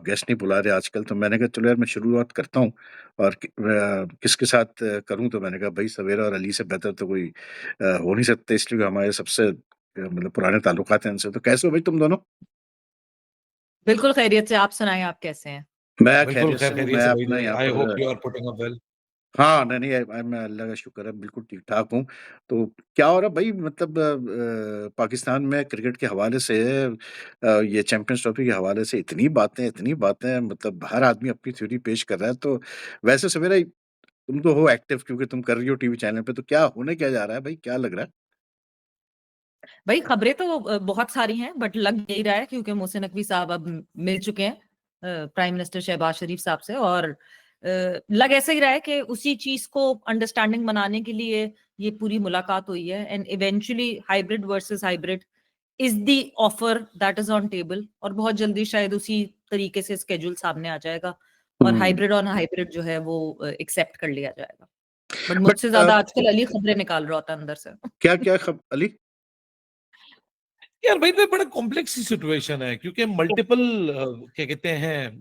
Guest नहीं बुला रहे आजकल, तो मैंने कहा चलो यार मैं शुरुआत करता हूँ और किसके साथ करूँ, तो मैंने कहा भाई सवेरा और अली से बेहतर तो कोई हो नहीं सकता, इसलिए हमारे सबसे मतलब पुराने ताल्लुकात हैं उनसे। तो कैसे हो भाई तुम दोनों? बिल्कुल खैरियत से। आप सुनाएं, आप कैसे हैं? मैं बिल्कुल खैरियत खैर से हूँ। खैरियत मैं से भाई अपना जान। यहाँ आई पर hope you are putting up well. हाँ, नहीं, नहीं, मैं अल्लाह का शुक्र है बिल्कुल ठीक-ठाक हूँ। तो क्या हो रहा है भई, मतलब पाकिस्तान में क्रिकेट के हवाले से ये चैंपियंस ट्रॉफी के हवाले से इतनी बातें, मतलब हर आदमी अपनी थ्योरी पेश कर रहा है। तो वैसे सवेरा तुम तो हो एक्टिव, क्योंकि तुम कर रही हो टीवी चैनल पे, तो क्या होने क्या जा रहा है भाई? क्या लग रहा है? भाई खबरें तो बहुत सारी हैं, बट लग यही रहा है क्योंकि मोहसिन नकवी साहब अब मिल चुके हैं प्राइम मिनिस्टर शहबाज शरीफ साहब से। और लग ऐसा ही रहा है कि उसी चीज को अंडरस्टैंडिंग बनाने के लिए ये पूरी मुलाकात हुई है। And eventually hybrid versus hybrid is the offer that is on table, और बहुत जल्दी शायद उसी तरीके से स्केड्यूल सामने आ जाएगा और हुँ। हाइब्रिड ऑन हाइब्रिड जो है वो एक्सेप्ट कर लिया जाएगा। बट बट मुझसे ज्यादा आजकल अली खबरें निकाल रहा होता है अंदर से। क्या-क्या खब अली? यार भाई तो बड़ा कॉम्प्लेक्स सी सिचुएशन है क्योंकि मल्टीपल क्या कहते हैं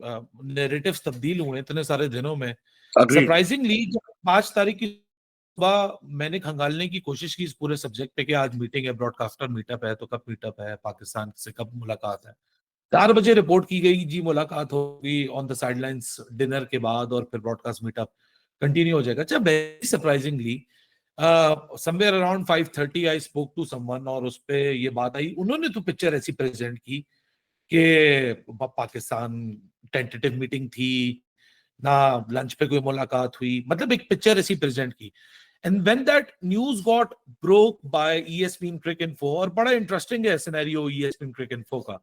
नैरेटिव्स तब्दील हुए इतने सारे दिनों में। एग्रीड। सरप्राइजिंगली जब 5 तारीख की सुबह मैंने खंगालने की कोशिश की इस पूरे सब्जेक्ट पे कि आज मीटिंग है, ब्रॉडकास्टर मीटअप है, तो कब मीटअप है, पाकिस्तान से कब मुलाकात है। 4 बजे रिपोर्ट की गई जी मुलाकात होगी ऑन द साइडलाइंस डिनर के बाद और फिर ब्रॉडकास्ट मीटअप कंटिन्यू हो जाएगा। अच्छा, very surprisingly somewhere around 5:30 I spoke to someone और उस पे ये बात आई। उन्होंने तो पिक्चर ऐसी प्रेजेंट की कि पाकिस्तान टेंटेटिव मीटिंग थी ना, लंच पे कोई मुलाकात हुई, मतलब एक पिक्चर ऐसी प्रेजेंट की। And when that news got broke by ESPN Cricinfo, और बड़ा इंटरेस्टिंग है सिनेरियो ईएसपीएन क्रिक इन्फो का,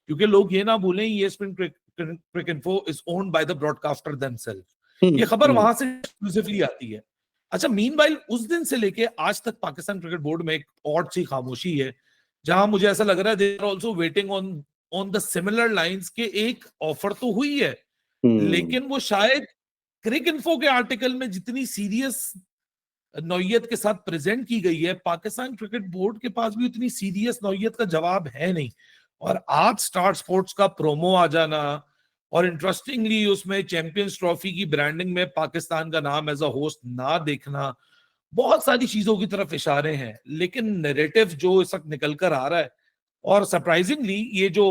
क्योंकि लोग ये ना भूलें ESPN cricinfo is owned by the broadcaster themselves. हुँ, ये खबर हुँ, वहां से एक्सक्लूसिवली आती है। अच्छा, मीनवाइल उस दिन से लेके आज तक पाकिस्तान क्रिकेट बोर्ड में एक ऑड सी खामोशी है, जहां मुझे ऐसा लग रहा है they are also waiting on on the similar lines के एक ऑफर तो हुई है, हुँ, लेकिन वो शायद क्रिक इन्फो के आर्टिकल में जितनी सीरियस नौयत के साथ प्रेजेंट की गई है, पाकिस्तान क्रिकेट बोर्ड के पास भी उतनी सीरियस नौयत का जवाब है नहीं। और आज स्टार स्पोर्ट्स का प्रोमो आ जाना और इंटरेस्टिंगली उसमें चैंपियंस ट्रॉफी की ब्रांडिंग में पाकिस्तान का नाम एज अ होस्ट ना देखना, बहुत सारी चीजों की तरफ इशारे हैं। लेकिन नैरेटिव जो इस वक्त निकल कर आ रहा है, और सरप्राइजिंगली ये जो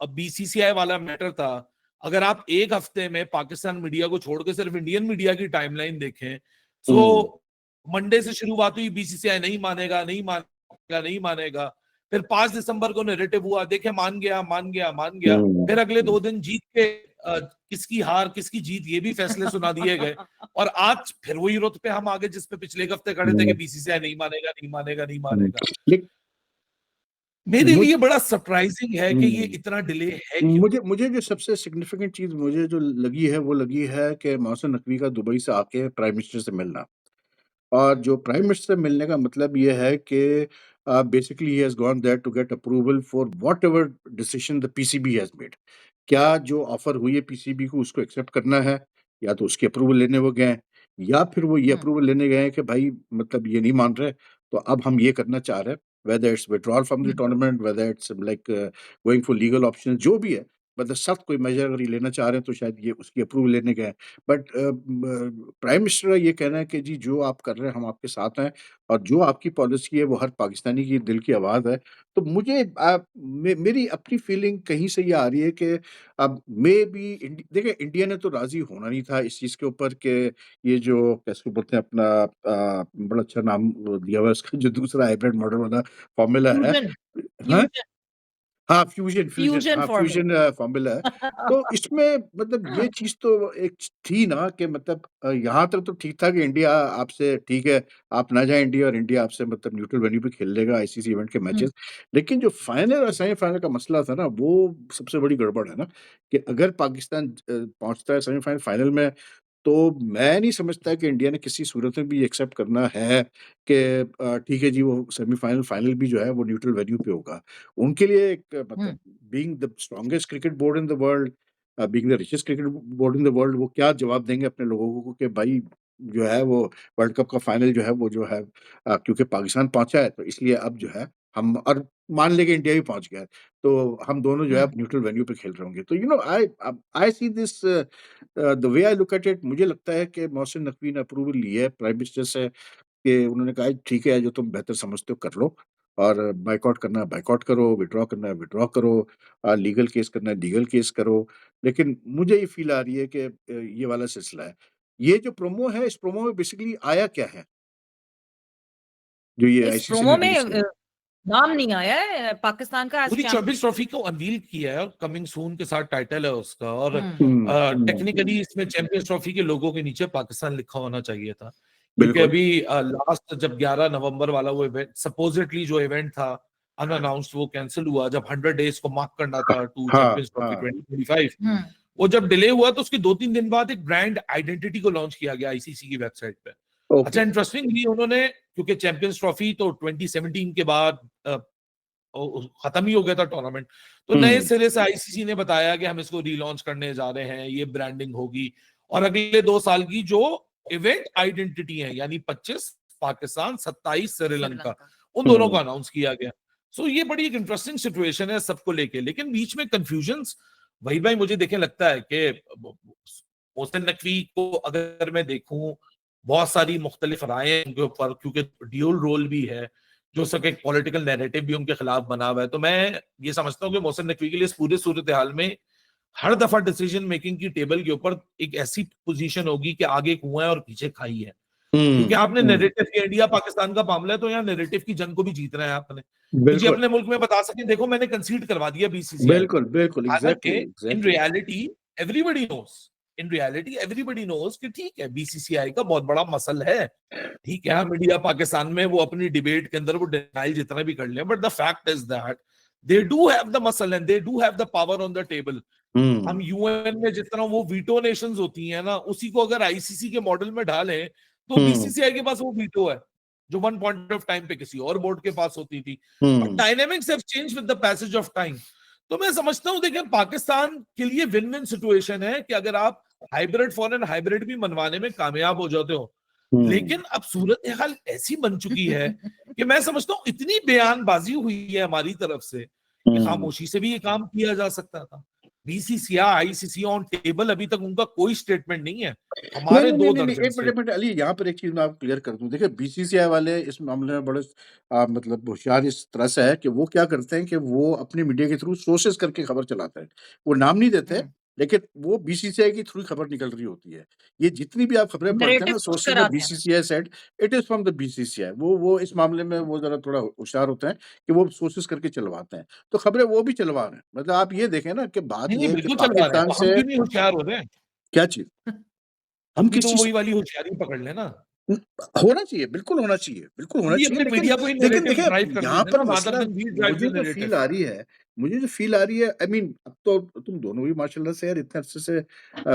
बीसीसीआई वाला मैटर था, अगर आप एक हफ्ते में पाकिस्तान मीडिया को छोड़ के सिर्फ इंडियन मीडिया की टाइमलाइन देखें, सो हुँ, मंडे से शुरुआत हुई, बीसीसीआई नहीं मानेगा नहीं मानेगा नहीं मानेगा, फिर 5 दिसंबर को नैरेटिव हुआ, देखे मान गया मान गया मान गया, हुँ, फिर अगले हुँ। 2 दिन जीत के किसकी हार किसकी जीत ये भी फैसले सुना दिए गए। और आज फिर वही रुत पे हम आगे जिस पे पिछले एक हफ्ते खड़े थे कि बीसीसीआई नहीं मानेगा नहीं मानेगा नहीं हुँ, मानेगा। लेक मेरे मुझ लिए बड़ा सरप्राइजिंग है कि ये हुँ। इतना डिले है क्यों। मुझे मुझे जो सबसे सिग्निफिकेंट चीज़ मुझे जो लगी है, वो लगी है कि मोहसिन नकवी का दुबई से आके प्राइम मिनिस्टर से मिलना। और जो प्राइम मिनिस्टर से मिलने का मतलब ये है कि basically he has gone there to get approval for whatever decision the PCB has made. क्या जो ऑफ़र हुई है पीसीबी को, उसको एक्सेप्ट करना है, या तो उसकी अप्रूवल लेने वो गए हैं, या फिर वो ये हम्म। अप्रूवल लेने गए हैं कि भाई मतलब ये नहीं मान रहे, तो अब हम ये करना चाह रहे हैं। Whether it's withdrawal from the hmm. Tournament, whether it's like going for legal options, जो भी है, मतलब सख्त कोई मेजर अगर ये लेना चाह रहे हैं, तो शायद ये उसकी अप्रूवल लेने गए हैं। बट प्राइम मिनिस्टर का ये कहना है कि जी जो आप कर रहे हैं हम आपके साथ हैं, और जो आपकी पॉलिसी है वो हर पाकिस्तानी की दिल की आवाज़ है। तो मुझे मेरी अपनी फीलिंग कहीं से ये आ रही है कि अब मे बी देखिए, इंडिया ने तो राज़ी होना नहीं था इस चीज़ के ऊपर कि ये जो कैसे बोलते हैं अपना बड़ा अच्छा नाम दिया हुआ है उसका, जो दूसरा हाइब्रिड मॉडल वाला फ़ॉर्मूला है। फ्यूजन। हाँ? फ्यूजन। हाँ, फ्यूज़न फ्यूजन हाँ, फ्यूज़न फॉर्मूला। फ़ॉर्मूला है। तो इसमें मतलब ये चीज़ तो एक थी ना कि मतलब यहाँ तक तो ठीक था कि इंडिया आपसे ठीक है, आप ना जाएँ इंडिया, और इंडिया आपसे मतलब न्यूट्रल वेन्यू पे खेल लेगा आईसीसी इवेंट के हम्म। मैचेज़। लेकिन जो फाइनल और सेमीफ़ाइनल का मसला था ना, वो सबसे बड़ी गड़बड़ है ना, कि अगर पाकिस्तान पहुँचता है सेमीफ़ाइनल, फाइनल में, तो मैं नहीं समझता कि इंडिया ने किसी सूरत में भी एक्सेप्ट करना है कि ठीक है जी, वो सेमीफ़ाइनल, फाइनल भी जो है वो न्यूट्रल वेन्यू पे होगा। उनके लिए एक हम्म। मतलब being the strongest cricket board in the world, being the richest cricket board in the world, वो क्या जवाब देंगे अपने लोगों को कि भाई जो है वो वर्ल्ड कप का फाइनल जो है वो जो है क्योंकि पाकिस्तान पहुँचा है, तो इसलिए अब जो है हम और मान लें कि इंडिया भी पहुँच गया है, तो हम दोनों जो है हम्म, न्यूट्रल वेन्यू पे खेल रहे होंगे। तो I see this the way I look at it, मुझे लगता है कि मोहसिन नकवी ने अप्रूवल ली है प्राइम मिनिस्टर से कि उन्होंने कहा ठीक है, जो तुम बेहतर समझते हो कर लो और बायकॉट करना है बायकॉट करो, विथड्रॉ करना है विथड्रॉ करो, लीगल केस करना है लीगल केस करो। लेकिन मुझे ये फ़ील आ रही है कि ये वाला सिलसिला है। ये जो प्रोमो है, इस प्रोमो में बेसिकली आया क्या है? जो ये इस आईसीसी प्रोमो ने में रिलीज़ किया? नाम नहीं आया है पाकिस्तान का एज पूरी चैंपियन। चैंपियंस ट्रॉफी को अनवील किया है और कमिंग सून के साथ टाइटल है उसका। और हुँ। टेक्निकली इसमें चैंपियंस ट्रॉफी के लोगों के नीचे पाकिस्तान लिखा होना चाहिए था, क्योंकि बिल्कुल। अभी लास्ट जब 11 नवंबर वाला वो इवेंट सपोजिटली जो इवेंट था अनअनाउंस्ड, वो कैंसिल हुआ जब 100 डेज को मार्क करना हाँ, था टू हाँ, चैंपियंस ट्रॉफी हाँ। 2025। हम्म, वो जब डिले हुआ तो उसके 2-3 दिन बाद एक ब्रांड आइडेंटिटी को लॉन्च किया गया आईसीसी की वेबसाइट पे। ओके। अच्छा, इंटरेस्टिंगली उन्होंने, क्योंकि चैंपियंस ट्रॉफी तो 2017 के बाद खत्म ही हो गया था टूर्नामेंट, तो नए हुँ, सिरे से आईसीसी ने बताया कि हम इसको रीलॉन्च करने जा रहे हैं, ये ब्रांडिंग होगी और अगले 2 साल की जो इवेंट आइडेंटिटी है, यानी 25 पाकिस्तान, 27 श्रीलंका, श्रीलंका। उन दोनों को हुँ, अनाउंस किया गया। सो ये बड़ी एक इंटरेस्टिंग सिचुएशन है सबको लेके, लेकिन बीच में कंफ्यूजन्स वही भाई मुझे देखे लगता है कि मोहसिन नकवी को अगर मैं देखूं, बहुत सारी मुख्तलिफ राय हैं उनके ऊपर, क्योंकि ड्यूल रोल भी है, जो सके एक पॉलिटिकल नैरेटिव भी उनके खिलाफ बना हुआ है। तो मैं ये समझता हूँ कि मोहसिन नकवी के लिए इस पूरे सूरत हाल में हर दफा डिसीजन मेकिंग की टेबल के ऊपर एक ऐसी पोजीशन होगी कि आगे कुआं है और पीछे खाई है, क्योंकि हुँ, आपने हुँ। नैरेटिव के इंडिया पाकिस्तान का मामला है, तो यहाँ नैरेटिव की जंग को भी जीतना है आपने कि जी बिल्कुल, अपने मुल्क में बता सके देखो मैंने कंसीड करवा दिया बीसीसीआई को। बिल्कुल, बिल्कुल, हालांकि exactly, in exactly. Reality everybody knows, in reality everybody knows कि ठीक है बीसीसीआई का बहुत बड़ा मसल है, ठीक है हम इंडिया पाकिस्तान में वो अपनी डिबेट के अंदर वो डिनाइल जितना भी कर लें, but the fact is that they do have the muscle and they do have the power on the table. हम हुँ, यूएन में जिस तरह वो वीटो नेशंस होती हैं ना, उसी को अगर आईसीसी के मॉडल में ढालें तो हुँ, बीसीसीआई के पास वो वीटो है, जो वन पॉइंट ऑफ टाइम पे किसी और बोर्ड के पास होती थी। But hmm. Dynamics have change with the passage of time. तो मैं समझता हूं देखिए पाकिस्तान के लिए विन विन सिचुएशन है कि अगर आप हाइब्रिड फॉरेन हाइब्रिड भी मनवाने में कामयाब हो जाते हो, हुँ, लेकिन अब सूरत हाल ऐसी बन चुकी है कि मैं समझता हूं इतनी बयानबाजी हुई है हमारी तरफ से कि हुँ। खामोशी से भी ये काम किया जा सकता था। बीसीसीआई आईसीसी ऑन टेबल, अभी तक उनका कोई स्टेटमेंट नहीं है। नहीं, हमारे नहीं, नहीं, दो नहीं, नहीं, दर्जन 1 मिनट अली, यहाँ पर एक चीज़ मैं आपको क्लियर कर दूँ। देखिए, बीसीसीआई वाले इस मामले में बड़े मतलब होशियार इस तरह से है कि वो क्या करते हैं कि वो अपनी मीडिया के थ्रू सोर्सेज़ करके खबर चलाते हैं। वो नाम नहीं देते, हम्म, लेकिन वो बीसीसीआई के थ्रू खबर निकल रही होती है। ये जितनी भी आप खबरें पढ़ते हैं नैरेटिव ना पुश सोर्सेज़ में कराते हैं। BCCI said, it is from the BCCI. वो इस मामले में वो ज़रा थोड़ा होशियार होते हैं कि वो सोर्सेज़ करके चलवाते हैं। तो खबरें वो भी चलवा रहे हैं। मतलब आप ये देखें ना कि बात नहीं ये नहीं है कि बिल्कुल चलवा रहे हैं, पाकिस्तान तो हम से क्यों नहीं होशियार हो रहे हैं? क्या चीज़? हम हम भी किस तो चीज़ वही वाली होशियारी पकड़ लेना। हुँ, होना चाहिए, बिल्कुल हम होना भी चाहिए, अपने लेकिन मीडिया को ही लेकिन नैरेटिव देखिए ड्राइव करने यहाँ दें पर ना, रादर मसला then we drive the narrative. मुझे जो फ़ील आ रही है आई मीन अब तो तुम दोनों भी माशाल्लाह से यार इतने अरसे से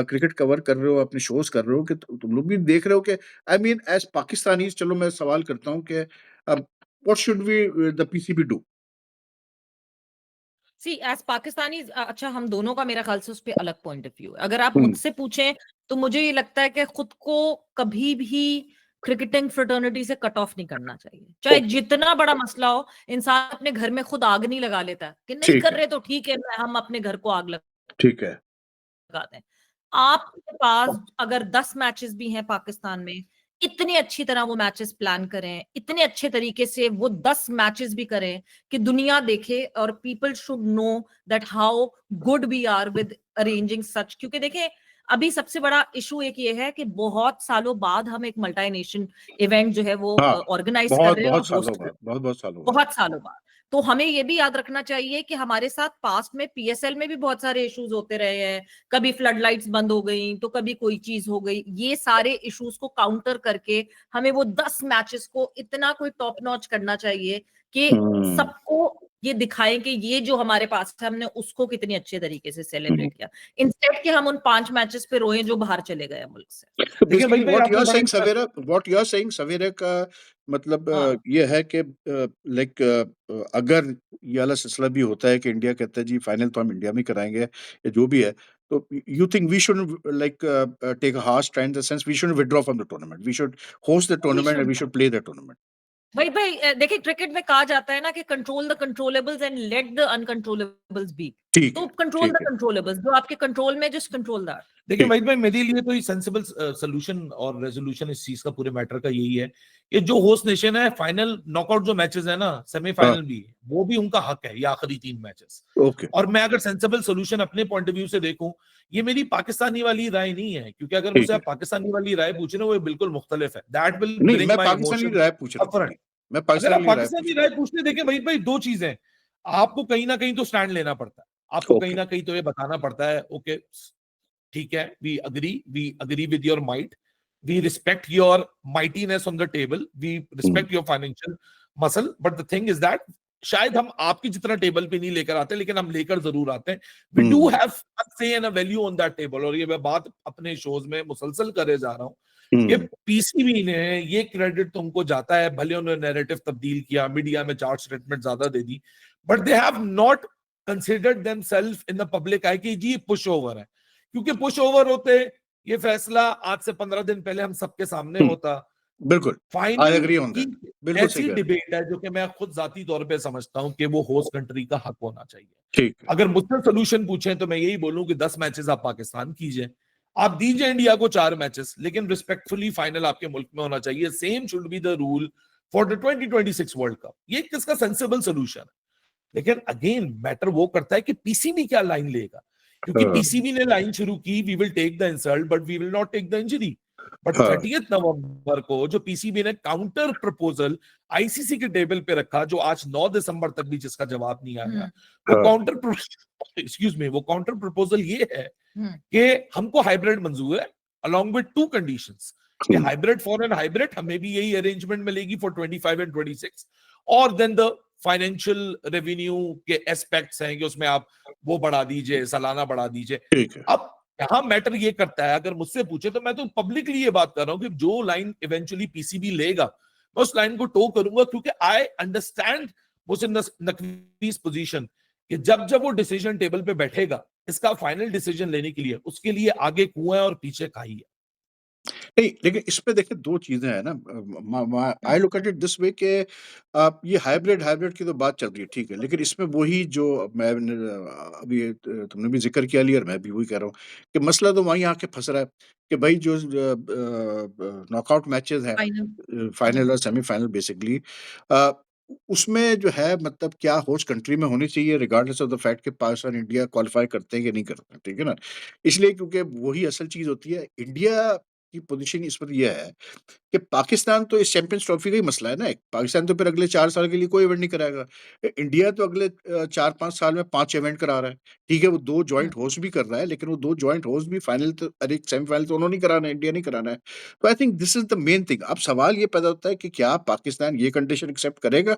क्रिकेट कवर कर रहे हो, अपने शोज़ कर रहे हो कि तुम लोग भी देख रहे हो कि आई मीन एज़ पाकिस्तानीज़ चलो मैं सवाल करता हूँ कि what should we the PCB do? See as Pakistani अच्छा हम दोनों का मेरा ख्याल से उस पे अलग पॉइंट ऑफ व्यू है। अगर आप हुँ, मुझसे पूछें तो मुझे ये लगता है कि खुद को कभी भी क्रिकेटिंग फ्रेटर्निटी से कट ऑफ नहीं करना चाहिए, चाहे ओके, जितना बड़ा मसला हो। इंसान अपने घर में खुद आग नहीं लगा लेता है कि नहीं ठीक कर है, रहे तो ठीक है, हम अपने घर को आग ठीक है। लगा दें। आपके पास अगर 10 मैचेस भी हैं पाकिस्तान में, इतनी अच्छी तरह वो मैचेस प्लान करें, इतने अच्छे तरीके से वो 10 मैचेस भी करें कि दुनिया देखे और people should know that how good we are with arranging such. क्योंकि देखें अभी सबसे बड़ा इशू एक ये है कि बहुत सालों बाद हम एक मल्टी नेशन इवेंट जो है वो हाँ, ऑर्गेनाइज कर रहे हैं और बहुत-बहुत सालों होस्ट कर, बाद, बहुत-बहुत सालों बाद। बहुत सालों बाद। तो हमें ये भी याद रखना चाहिए कि हमारे साथ पास्ट में पीएसएल में भी बहुत सारे इश्यूज होते रहे हैं। कभी फ्लड लाइट्स बंद हो गई तो कभी कोई चीज हो गई। ये सारे इश्यूज को काउंटर करके हमें वो 10 मैचेस को इतना कोई टॉप नॉच करना चाहिए कि हुँ, सबको ये दिखाएं कि ये जो हमारे पास है हमने उसको कितनी अच्छे तरीके से हुँ। सेलिब्रेट किया, इंस्टेड कि हम उन 5 मैचेस पे रोए जो बाहर चले गए मुल्क से। तो देखिए भाई बेसिकली भाई आपने बड़ा अच्छा। व्हाट यू आर सेइंग सवेरा का मतलब हाँ, ये है कि लाइक अगर ये वाला सिलसिला भी होता है कि इंडिया कहता है जी फाइनल तो हम इंडिया में कराएँगे या जो भी है, तो you think we should like take a harsh stand in the sense we should withdraw from the tournament, we should host the we tournament and should we should play the tournament. भाई देखिए, cricket में कहा जाता है ना कि control the controllables and let the uncontrollables be. ठीक तो है, कंट्रोल ठीक द है, कंट्रोलेबल्स, जो आपके कंट्रोल में, जस्ट कंट्रोल दैट। देखिए ठीक। वहीद भाई, मेरे लिए तो ये सेंसिबल सोल्यूशन और रेजोल्यूशन इस चीज का पूरे मैटर का यही है कि जो होस्ट नेशन है, फाइनल नॉकआउट जो मैचेस है ना, हाँ, सेमीफाइनल भी, वो भी उनका हक है, ये आखिरी 3 मैचेस। ओके, और मैं अगर सेंसिबल सोल्यूशन अपने पॉइंट ऑफ व्यू से देखूं, ये मेरी पाकिस्तानी वाली राय नहीं है, क्योंकि अगर मुझसे ठीक है। आप पाकिस्तानी वाली राय पूछ रहे हो, वो बिल्कुल मुख्तलिफ है। दैट विल नहीं, ब्रिंग मैं माई पाकिस्तानी इमोशन राय पूछ रहा हूँ अपफ्रंट। जी। मैं अगर आप पाकिस्तानी राय पूछ पाकिस्तानी रहा राय पूछते, देखिए वहीद भाई, 2 चीजें हैं। आपको कहीं ना कहीं तो स्टैंड लेना पड़ता है, आपको हूँ। कहीं ओके, ना कहीं तो ये बताना पड़ता है, ओके ठीक है, we agree with your might, we respect your mightiness on the table, we hmm, respect your financial muscle, but the thing is that शायद हम आपकी जितना टेबल पे नहीं लेकर आते, लेकिन हम लेकर जरूर आते हैं। We do um, have a say and a value on that table. और ये मैं बात अपने शोज में मुसलसल करे जा रहा हूँ कि हुँ, पीसीबी ने ये क्रेडिट तुमको जाता है, भले उन्होंने नैरेटिव तब्दील किया, मीडिया में चार्ट स्टेटमेंट ज्यादा दे दी, but they have not considered themselves in the public eye कि जी पुश ओवर है। क्योंकि पुश ओवर होते, ये फैसला आज से 15 दिन पहले हम सबके सामने हुँ, होता। बिल्कुल, आई फाइनल एग्री ऑन की दैट। बिल्कुल सही ऐसी कह रहे हैं। डिबेट है जो कि मैं खुद जाती तौर पे समझता हूं कि वो होस्ट कंट्री का हक होना चाहिए। ठीक है, अगर मुझसे सोल्यूशन पूछें तो मैं यही बोलूं कि 10 मैचेस आप पाकिस्तान कीजिए, आप दीजिए इंडिया को 4 मैचेस, लेकिन रिस्पेक्टफुली फाइनल आपके मुल्क में होना चाहिए। Same should be the rule for the 2026 world cup. ये किसका सेंसिबल सोल्यूशन है। लेकिन अगेन मैटर वो करता है कि पीसीबी क्या लाइन लेगा, क्योंकि हाँ, पीसीबी ने लाइन शुरू की, we will take the insult but we will not take the injury. But हाँ, 30 नवंबर को जो पीसीबी ने काउंटर प्रपोजल आईसीसी के टेबल पे रखा, जो आज 9 दिसंबर तक भी जिसका जवाब नहीं आया, वो हाँ, काउंटर एक्सक्यूज मी, वो काउंटर प्रपोजल ये है हम्म कि हमको हाइब्रिड मंजूर है अलॉन्ग विद 2 कंडीशंस, कि हुँ, हाइब्रिड फॉर एन हाइब्रिड हमें भी यही अरेंजमेंट मिलेगी फॉर 25 एंड 26, और देन द फाइनेंशियल रेवेन्यू के एस्पेक्ट्स हैं कि उसमें आप वो बढ़ा दीजिए, सालाना बढ़ा दीजिए। ठीक है। अब यहां मैटर ये करता है, अगर मुझसे पूछे तो मैं तो पब्लिकली ये बात कर रहा हूं कि जो लाइन इवेंचुअली पीसीबी लेगा, मैं उस लाइन को टो करूंगा, क्योंकि आई अंडरस्टैंड मुहसिन नकवी's पोजीशन कि जब जब वो डिसीजन टेबल पे बैठेगा, इसका फाइनल डिसीजन लेने के लिए उसके लिए आगे कुआं है और पीछे खाई है। नहीं, लेकिन इसमें देखिए 2 चीज़ें हैं ना। I hmm look at it this way कि ये हाइब्रिड की तो बात चल रही है, ठीक है। लेकिन इसमें वही जो मैंने अभी तुमने भी ज़िक्र किया लिया और मैं भी वही कह रहा हूँ कि मसला तो वहीं आके फँस रहा है कि भाई जो नॉकआउट मैचेज़ हैं, फाइनल। फाइनल और सेमीफाइनल बेसिकली, अ, उसमें जो है मतलब क्या होस्ट कंट्री में होनी चाहिए रिगार्डलेस ऑफ द फैक्ट कि पाकिस्तान, इंडिया क्वालीफाई करते हैं कि नहीं करते हैं, ठीक है ना? इसलिए क्योंकि वही असल चीज़ होती है। इंडिया की पोजीशन इस वक़्त ये है कि पाकिस्तान तो इस चैंपियंस ट्रॉफी का ही मसला है ना एक। पाकिस्तान तो फिर अगले 4 साल के लिए कोई इवेंट नहीं कराएगा। इंडिया तो अगले 4-5 साल में 5 इवेंट करा रहा है। ठीक है, वो 2 जॉइंट होस्ट भी कर रहा है, लेकिन वो 2 जॉइंट होस्ट भी फाइनल तो अरे सेमीफाइनल तो उन्होंने ही कराना है, इंडिया नहीं कराना है। तो I think this is the main thing. अब सवाल ये पैदा होता है कि क्या पाकिस्तान ये कंडीशन एक्सेप्ट करेगा?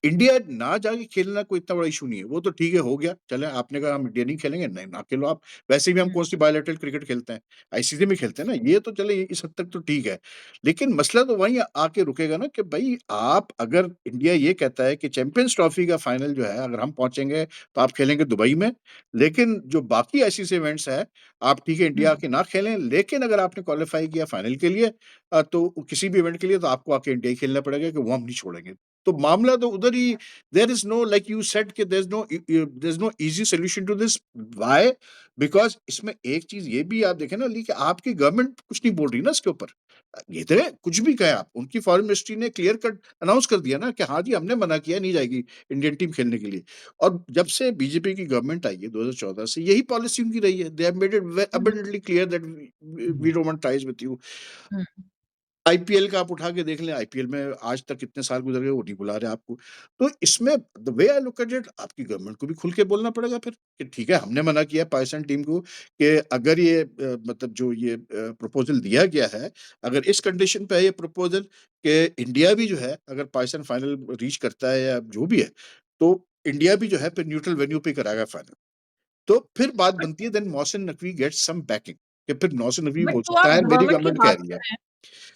इंडिया ना जाके खेलना कोई इतना बड़ा इश्यू नहीं है। वो तो ठीक है, हो गया, चलें आपने कहा हम इंडिया नहीं खेलेंगे, नहीं ना खेलो आप। वैसे भी हम कौन-सी बायलैटरल क्रिकेट खेलते हैं, आईसीसी में खेलते हैं ना, ये तो चले इस हद तक तो ठीक है। लेकिन मसला तो वहीं आके रुकेगा ना कि भई आप अगर इंडिया ये कहता है कि चैंपियंस ट्रॉफी का फाइनल जो है अगर हम पहुँचेंगे तो आप खेलेंगे दुबई में, लेकिन जो बाकी आईसीसी इवेंट्स हैं, आप ठीक है इंडिया आके ना खेलें, लेकिन अगर आपने क्वालीफाई किया फाइनल के लिए तो किसी भी इवेंट के लिए तो आपको आके इंडिया ही खेलना पड़ेगा कि वो हम नहीं छोड़ेंगे। तो मामला तो उधर ही there is no like you said कि there is no easy solution to this. Why? Because इसमें एक चीज़ ये भी आप देखें ना ली कि आपकी गवर्नमेंट कुछ नहीं बोल रही ना इसके ऊपर। ये तो है, कुछ भी कहें आप, उनकी फॉरेन मिनिस्ट्री ने क्लियर कट अनाउंस कर दिया ना कि हाँ जी, हमने मना किया, नहीं जाएगी इंडियन टीम खेलने के लिए। और जब से बीजेपी की गवर्नमेंट आई है 2014 से, यही पॉलिसी उनकी रही है। They have made it abundantly clear that we don't want ties with you. IPL का आप उठा के देख लें, आईपीएल में आज तक कितने साल गुज़र गए, वो नहीं बुला रहे आपको। तो इसमें the way I look at it, आपकी गवर्नमेंट को भी खुल के बोलना पड़ेगा फिर कि ठीक है, हमने मना किया पाकिस्तान टीम को कि अगर ये मतलब जो ये प्रपोज़ल दिया गया है, अगर इस कंडीशन पे है ये प्रपोज़ल कि इंडिया भी जो है, अगर पाकिस्तान फाइनल रीच करता है या जो भी है, तो इंडिया भी जो है फिर न्यूट्रल वेन्यू पे कराएगा फाइनल। तो फिर बात बनती है then Mohsin Naqvi gets some backing कि फिर मोहसिन नकवी बट हो तो सकता आप है मेरी गवर्नमेंट की गवर्नमेंट कह बात रही कर है। रहे हैं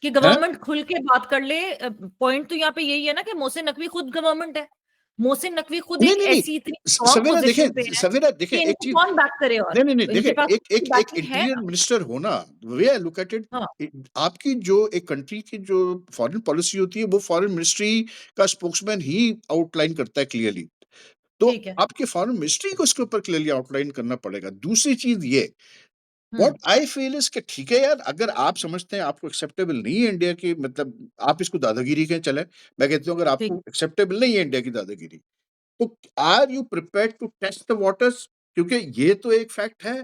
कि हैं? गवर्नमेंट खुल के बात कर ले। पॉइंट तो यहाँ पे यही है ना कि मोहसिन नकवी खुद गवर्नमेंट है। मोहसिन नकवी खुद नहीं, एक नहीं, नहीं। ऐसी इतनी स्ट्रॉन्ग सवेरा पोजीशन पे देखें, है सवेरा कि देखें एक इनको चीज़। कौन बैक करे और नहीं, नहीं, नहीं, इनके देखें पास एक उतनी एक एक बैकिंग है इंटीरियर ना। मिनिस्टर होना, वे आई लुक एट इट, हाँ, आपकी जो एक कंट्री की जो फॉरेन पॉलिसी होती है, वो फॉरेन मिनिस्ट्री का स्पोक्समैन ही आउटलाइन करता है क्लियरली। तो ठीक है। आपके फॉरेन मिनिस्ट्री को इसके ऊपर क्लियरली आउटलाइन करना पड़ेगा। दूसरी चीज़ ये, what hmm, I feel is कि ठीक है यार, अगर आप समझते हैं आपको एक्सेप्टेबल नहीं है इंडिया की, मतलब आप इसको दादागिरी कहें चलें, मैं कहता हूँ अगर ठीक। आपको एक्सेप्टेबल नहीं है इंडिया की दादागिरी, तो are you prepared to test the waters? क्योंकि ये तो एक फैक्ट है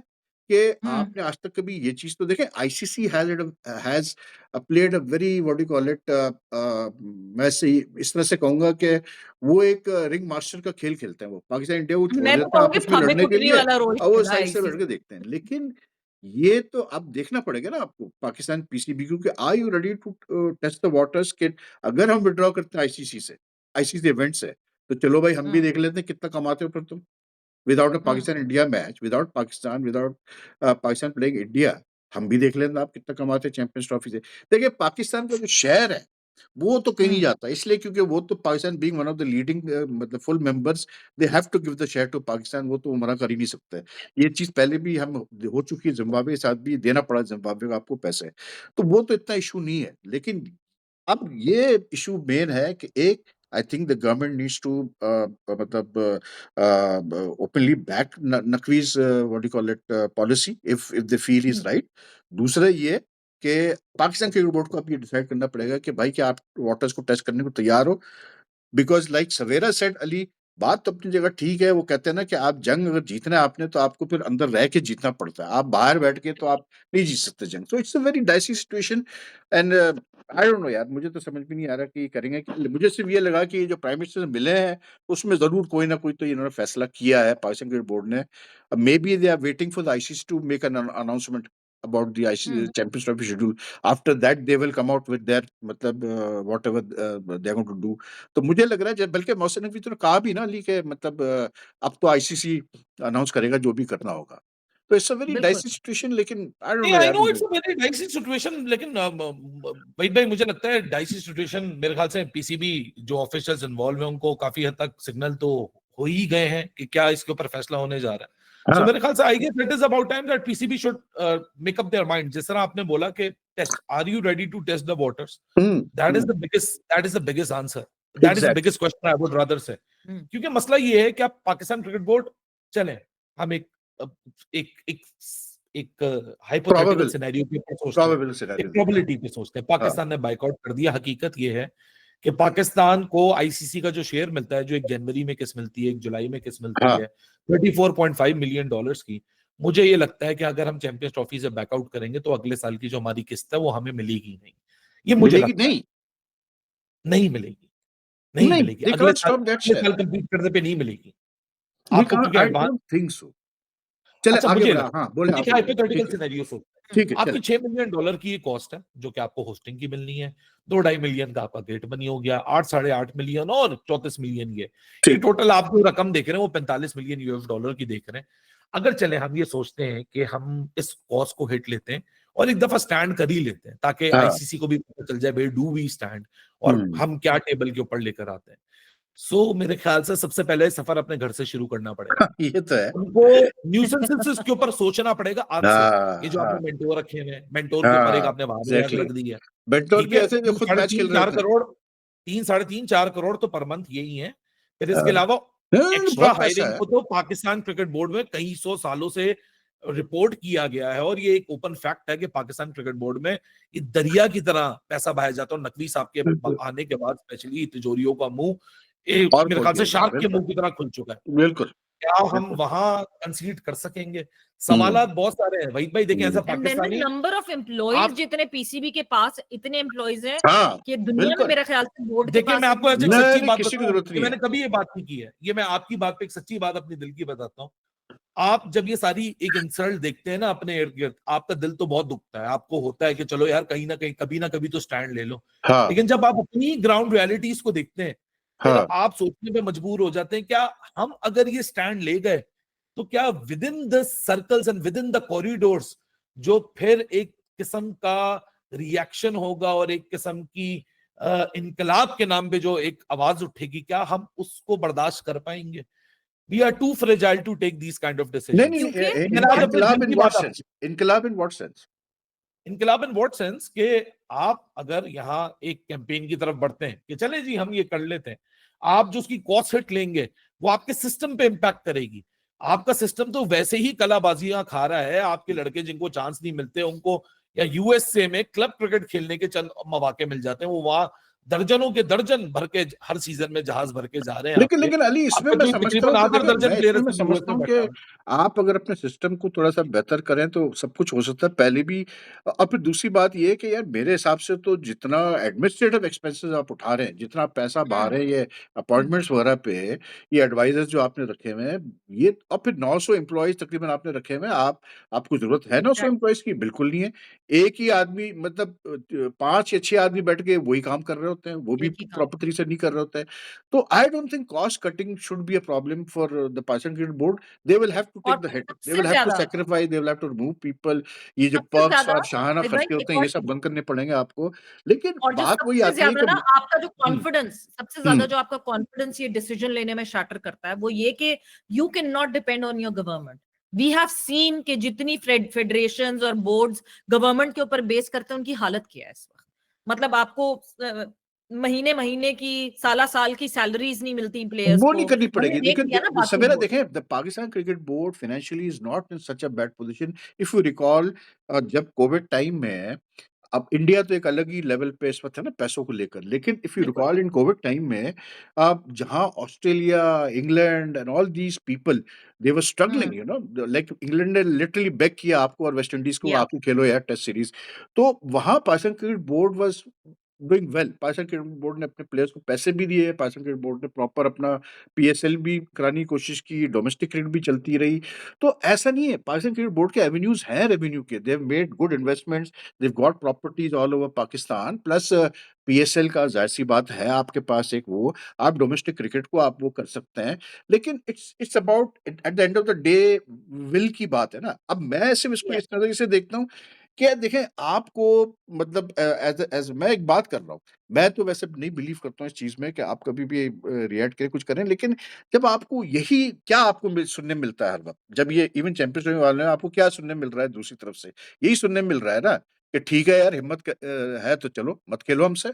कि हुँ, आपने आज तक कभी ये चीज़ तो देखें, ICC has played a very what do you call it, मैं से इस तरह से कहूँगा कि वो एक रिंग मास्टर का खेल खेलते हैं वो। पाकिस्तान इंडिया को छोड़ मैं तो देते हैं कहूँगी आपस में फंबे लड़ने के कुटनी लिए वाला रोल और वो खेला है साइड से बैठ के आईसीसी। देखते हैं। लेकिन ये तो अब देखना पड़ेगा ना आपको पाकिस्तान पीसीबी, क्योंकि are you ready to test the waters कि अगर हम विथड्रॉ करते हैं आईसीसी से, आईसीसी इवेंट से, तो चलो भाई हम भी हुँ, देख लेते हैं कितना कमाते हो फिर तुम। Without a hmm, Pakistan India match, without Pakistan playing India, हम भी देख लेते हैं आप कितना कमाते हैं चैंपियंस ट्रॉफी से। देखिए पाकिस्तान का जो शेयर है, वो तो कहीं नहीं हुँ, जाता, इसलिए क्योंकि वो तो Pakistan being one of the leading मतलब full members, they have to give the share to Pakistan, वो तो मना कर ही नहीं सकते। ये चीज़ पहले भी हम हो चुकी है, ज़िम्बाब्वे के साथ भी देना पड़ा ज़िम्बाब्वे को आपको पैसे। तो वो तो इतना इश्यू नहीं है। लेकिन अब ये इश्यू मेन है कि एक, I think the government needs to मतलब openly back Naqvi's what do call it policy if they feel is um, right. दूसरा ये कि पाकिस्तान क्रिकेट बोर्ड को अब ये डिसाइड करना पड़ेगा कि भाई क्या आप वाटर्स को टेस्ट करने को तैयार हो। Because like Savera said Ali, बात तो अपनी जगह ठीक है, वो कहते हैं ना कि आप जंग अगर जीतना है आपने, तो आपको फिर अंदर रह के जीतना पड़ता है। आप बाहर बैठ के तो आप नहीं जीत सकते जंग। So it's a very dicey situation and I don't know यार, मुझे तो समझ में नहीं आ रहा कि करेंगे क्या? मुझे सिर्फ़ ये लगा कि जो प्राइम मिनिस्टर से मिले हैं, उसमें ज़रूर कोई ना कोई तो इन्होंने फैसला किया है पाकिस्तान क्रिकेट बोर्ड ने। Maybe they are waiting for the ICC to make an announcement about the ICC um, champions trophy schedule. After that they will come out with their मतलब whatever they are going to do. तो मुझे लग रहा है बल्कि मोहसिन नकवी तो ने कहा भी ना अली के मतलब अब तो आईसीसी अनाउंस करेगा जो भी करना होगा। तो इट्स अ वेरी बिल्कुल। डाइसी सिचुएशन, लेकिन आई डोंट नहीं, नो आई यार नो मुझे। It's a very dicey situation, लेकिन वहीद भाई मुझे लगता है डाइसी सिचुएशन मेरे ख्याल से पीसीबी जो ऑफिशियल्स इन्वॉल्व हैं उनको काफी हद तक सिग्नल तो हो ही गए हैं कि क्या इसके ऊपर फैसला होने जा रहा है। सो हाँ। मेरे ख्याल से I guess it is about time that PCB should make up their mind. जिस तरह आपने बोला कि test, are you ready to test the waters, hmm, hmm, that is the biggest answer, that is the exactly. Biggest question I would rather say. Hmm, क्योंकि मसला ये है कि आप पाकिस्तान क्रिकेट बोर्ड चलें, हम एक एक एक हाइपोथेटिकल प्रोबेबल सिनेरियो के ऊपर सोचते हैं, प्रोबेबल एक सिनेरियो देते हैं। प्रोबेबिलिटी पे सोचते हैं। हाँ, पाकिस्तान ने बायकॉट कर दिया। हकीकत ये है कि पाकिस्तान को आईसीसी का जो शेयर मिलता है, जो एक जनवरी में किस्त मिलती है, एक जुलाई में किस्त मिलती हाँ, है 34.5 मिलियन डॉलर्स की, मुझे ये लगता है कि अगर हम चैंपियंस ट्रॉफी से बैकआउट करेंगे तो अगले साल की जो हमारी किस्त है वो हमें मिलेगी नहीं। ये मुझे मिलेगी लगता है नहीं, नहीं मिलेगी, नहीं नहीं, मिलेगी दे अगले कांट साल, स्टॉप दैट अगले शेयर। साल कंप्लीट करने पे नहीं मिलेगी दे आपको, कांट, क्योंकि आई एडवांस। Don't think so. चलें अच्छा, आगे मुझे बढ़ा, लगता हाँ, है बोलें आप देखिए बोलें। हाइपोथेटिकल ठीक है, सिनेरियो सोचते हैं। ठीक है, आपकी चलें। 6 मिलियन डॉलर की कॉस्ट है जो कि आपको होस्टिंग की मिलनी है, 2-2.5 मिलियन का आपका गेट मनी हो गया, 8-8.5 मिलियन और 34 मिलियन ये ठीक। टोटल आप जो रकम देख रहे हैं वो 45 मिलियन यूएस डॉलर की देख रहे हैं। अगर चले हम ये सोचते हैं कि हम इस कॉस्ट को हिट लेते हैं और एक दफा स्टैंड कर ही लेते हैं ताकि हाँ, आईसीसी को भी पता चल जाए भाई डू वी स्टैंड और हुँ। हम क्या टेबल के ऊपर लेकर आते हैं। सो मेरे ख्याल से सबसे पहले सफर अपने घर से शुरू करना पड़ेगा। ये तो है। उनको न्यूसेंसेस के ऊपर सोचना पड़ेगा आज से। ये हाँ, जो आपने हाँ, मेंटोर रखे हुए हैं, मेंटोर के ऊपर एक हाँ, आपने वहां एग्ज़ैक्टली। रख दी है, बेंटोर ठीक भी है, ऐसे जो खुद साढ़े मैच तीन खेल रहे चार होते हैं। करोड़ 3-3.5 करोड़ तो पर मंथ यही है। फिर इसके हाँ, अलावा एक्स्ट्रा बहुत पैसा हायरिंग है। को तो पाकिस्तान क्रिकेट बोर्ड में कई सौ सालों से रिपोर्ट किया गया है और ये एक ओपन फैक्ट है कि पाकिस्तान क्रिकेट बोर्ड में ये दरिया की तरह पैसा बहाया जाता है। और नकवी साहब के बिल्कुल, आने के बाद स्पेशली तिजोरियों का मुंह और मेरे खोल ख्याल दिया से गया, शार्क के बिल्कुल, मुंह की तरह खुल चुका है। बिल्कुल, क्या हम बिल्कुल। वहां कंसीड कर सकेंगे? हुँ, सवालात बहुत सारे हैं वहीद भाई। देखें as hmm. Uh and then the Pakistani number of employees, आप जितने पीसीबी के पास इतने एम्प्लॉइज हैं हाँ, कि दुनिया में बिल्कुल। मेरे ख्याल से बोर्ड के देखिए पास मैं आपको इतने ऐसे एक एम्प्लॉइज नहीं, सच्ची नहीं, बात किसी की बताऊं, ज़रूरत ये नहीं है। मैंने कभी ये बात नहीं की है, ये मैं आपकी बात पे एक सच्ची बात अपनी दिल की बताता हूँ। आप जब ये सारी एक इंसल्ट देखते हैं ना अपने इर्द गिर्द, आपका दिल तो बहुत दुखता है, आपको होता है कि चलो यार कहीं ना कहीं कभी ना कभी तो स्टैंड ले लो। हाँ, लेकिन जब आप अपनी ग्राउंड रियलिटीज को देखते हैं फिर हाँ, आप सोचने पे मजबूर हो जाते हैं, क्या हम अगर ये स्टैंड ले गए तो क्या with in the circles and with in the corridors जो फिर एक किस्म का रिएक्शन होगा और एक किस्म की इनकलाब के नाम पे जो एक आवाज उठेगी, क्या हम उसको बर्दाश्त कर पाएंगे? We are too fragile to take these kind of नहीं, डिसीजंस। नहीं, क्योंकि मैंने आज अपने इनकलाब दिल इन की व्हाट बात सेंस? आपको, इनकलाब इन व्हाट सेंस? इनकलाब इन व्हाट सेंस कि आप अगर यहाँ एक कैंपेन की तरफ बढ़ते हैं कि चले जी हम ये कर लेते हैं, आप जो उसकी कॉस्ट हिट लेंगे वो आपके सिस्टम पे इम्पैक्ट करेगी। आपका सिस्टम तो वैसे ही कलाबाजियां खा रहा है। आपके लड़के जिनको चांस नहीं मिलते उनको, या यूएसए में क्लब क्रिकेट खेलने के चंद मौके मिल जाते हैं, वो वहां दर्जनों के दर्जन भर के हर सीजन में जहाज भर के जा रहे हैं लेकिन आपके। लेकिन अली, इसमें आपके मैं तो समझता तकरीबन हूँ कि आधा देखिए, दर्जन मैं प्लेयर इसमें इस मैं समय यूएस समझता में हूँ बैठा कि है। आप अगर अपने सिस्टम को थोड़ा-सा बेहतर करें तो सब कुछ हो सकता है पहले भी। और फिर दूसरी बात ये है कि यार मेरे हिसाब से तो जितना एडमिनिस्ट्रेटिव एक्सपेंसेस आप उठा रहे हैं, जितना पैसा बहा हम्म, रहे हैं ये अपॉइंटमेंट्स वगैरह पे, ये एडवाइजर्स जो आपने रखे हुए हैं, ये और फिर 900 एम्प्लॉइज़ तकरीबन आपने रखे हुए हैं। आपको ज़रूरत है 900 एग्जैक्टली, एम्प्लॉइज़ की? बिल्कुल नहीं है। एक ही आदमी मतलब 5 या 6 आदमी बैठ के वही काम कर रहे होते हैं, वो भी एक ही काम। प्रॉपर तरीके से नहीं कर रहे होते हैं। So I don't think cost cutting should be a problem for the Pakistan Cricket Board. They will have to और take the hit. They सबसे will have to ज्यादा, sacrifice. They will have to remove people. ये जो सबसे perks ज्यादा और शाहाना भाई खर्चे एक होते हैं, और ये सब चीज, बंद करने पड़ेंगे आपको। लेकिन और जो बात वही सबसे आती है ज्यादा कि ना आपका जो हुँ, कॉन्फिडेंस, सबसे हुँ, ज्यादा जो आपका कॉन्फिडेंस ये डिसीजन लेने में शैटर करता है, वो ये कि you can not depend on your government. We have seen कि जितनी फेडरेशंस और बोर्ड्स गवर्नमेंट के ऊपर बेस करते हैं, उनकी हालत क्या है इस वक्त। मतलब आपको महीने महीने की, साला साल की सैलरीज नहीं मिलती प्लेयर्स वो को। नहीं करनी हमने पड़ेगी। देख देखिए लिया ना बाकी सवेरा बोर्ड। देखें, the Pakistan cricket board financially is not in such a bad position. If you recall जब कोविड टाइम में, अब इंडिया तो एक अलग ही लेवल पे इस वक़्त है ना पैसों को लेकर। लेकिन इफ यू बिल्कुल। रिकॉल इन कोविड टाइम में जहाँ Australia, England and all these people they were struggling, you know, like England ने लिटरली बेग किया आपको और वेस्ट इंडीज़ को, या आप ही खेलो यार टेस्ट सीरीज़। तो वहाँ Pakistan cricket board was doing well. Pakistan cricket board ने अपने प्लेयर्स को पैसे भी दिए, पाकिस्तान क्रिकेट बोर्ड ने प्रॉपर अपना पीएसएल भी कराने की कोशिश की, डोमेस्टिक क्रिकेट भी चलती रही। तो ऐसा नहीं है, पाकिस्तान क्रिकेट बोर्ड के एवेन्यूज़ हैं रेवेन्यू के। दे have made good investments, they have got properties all over Pakistan, plus PSL का ज़ाहिर-सी बात है आपके पास एक वो, आप डोमेस्टिक क्रिकेट को आप वो कर सकते हैं। लेकिन it's about at the end of the day will की बात है ना। अब मैं सिर्फ़ इसको या इस नज़रिए से देखता हूँ कि देखें आपको, मतलब एज़ मैं एक बात कर रहा हूँ। मैं तो वैसे नहीं बिलीव करता हूँ इस चीज़ में कि आप कभी भी रिएक्ट करें, कुछ करें, लेकिन जब आपको यही क्या आपको सुनने मिलता है हर वक्त, जब ये इवन चैंपियंस ट्रॉफी वाले हैं, आपको क्या सुनने मिल रहा है दूसरी तरफ से? यही सुनने मिल रहा है ना कि ठीक है यार, हिम्मत है तो चलो मत खेलो हमसे,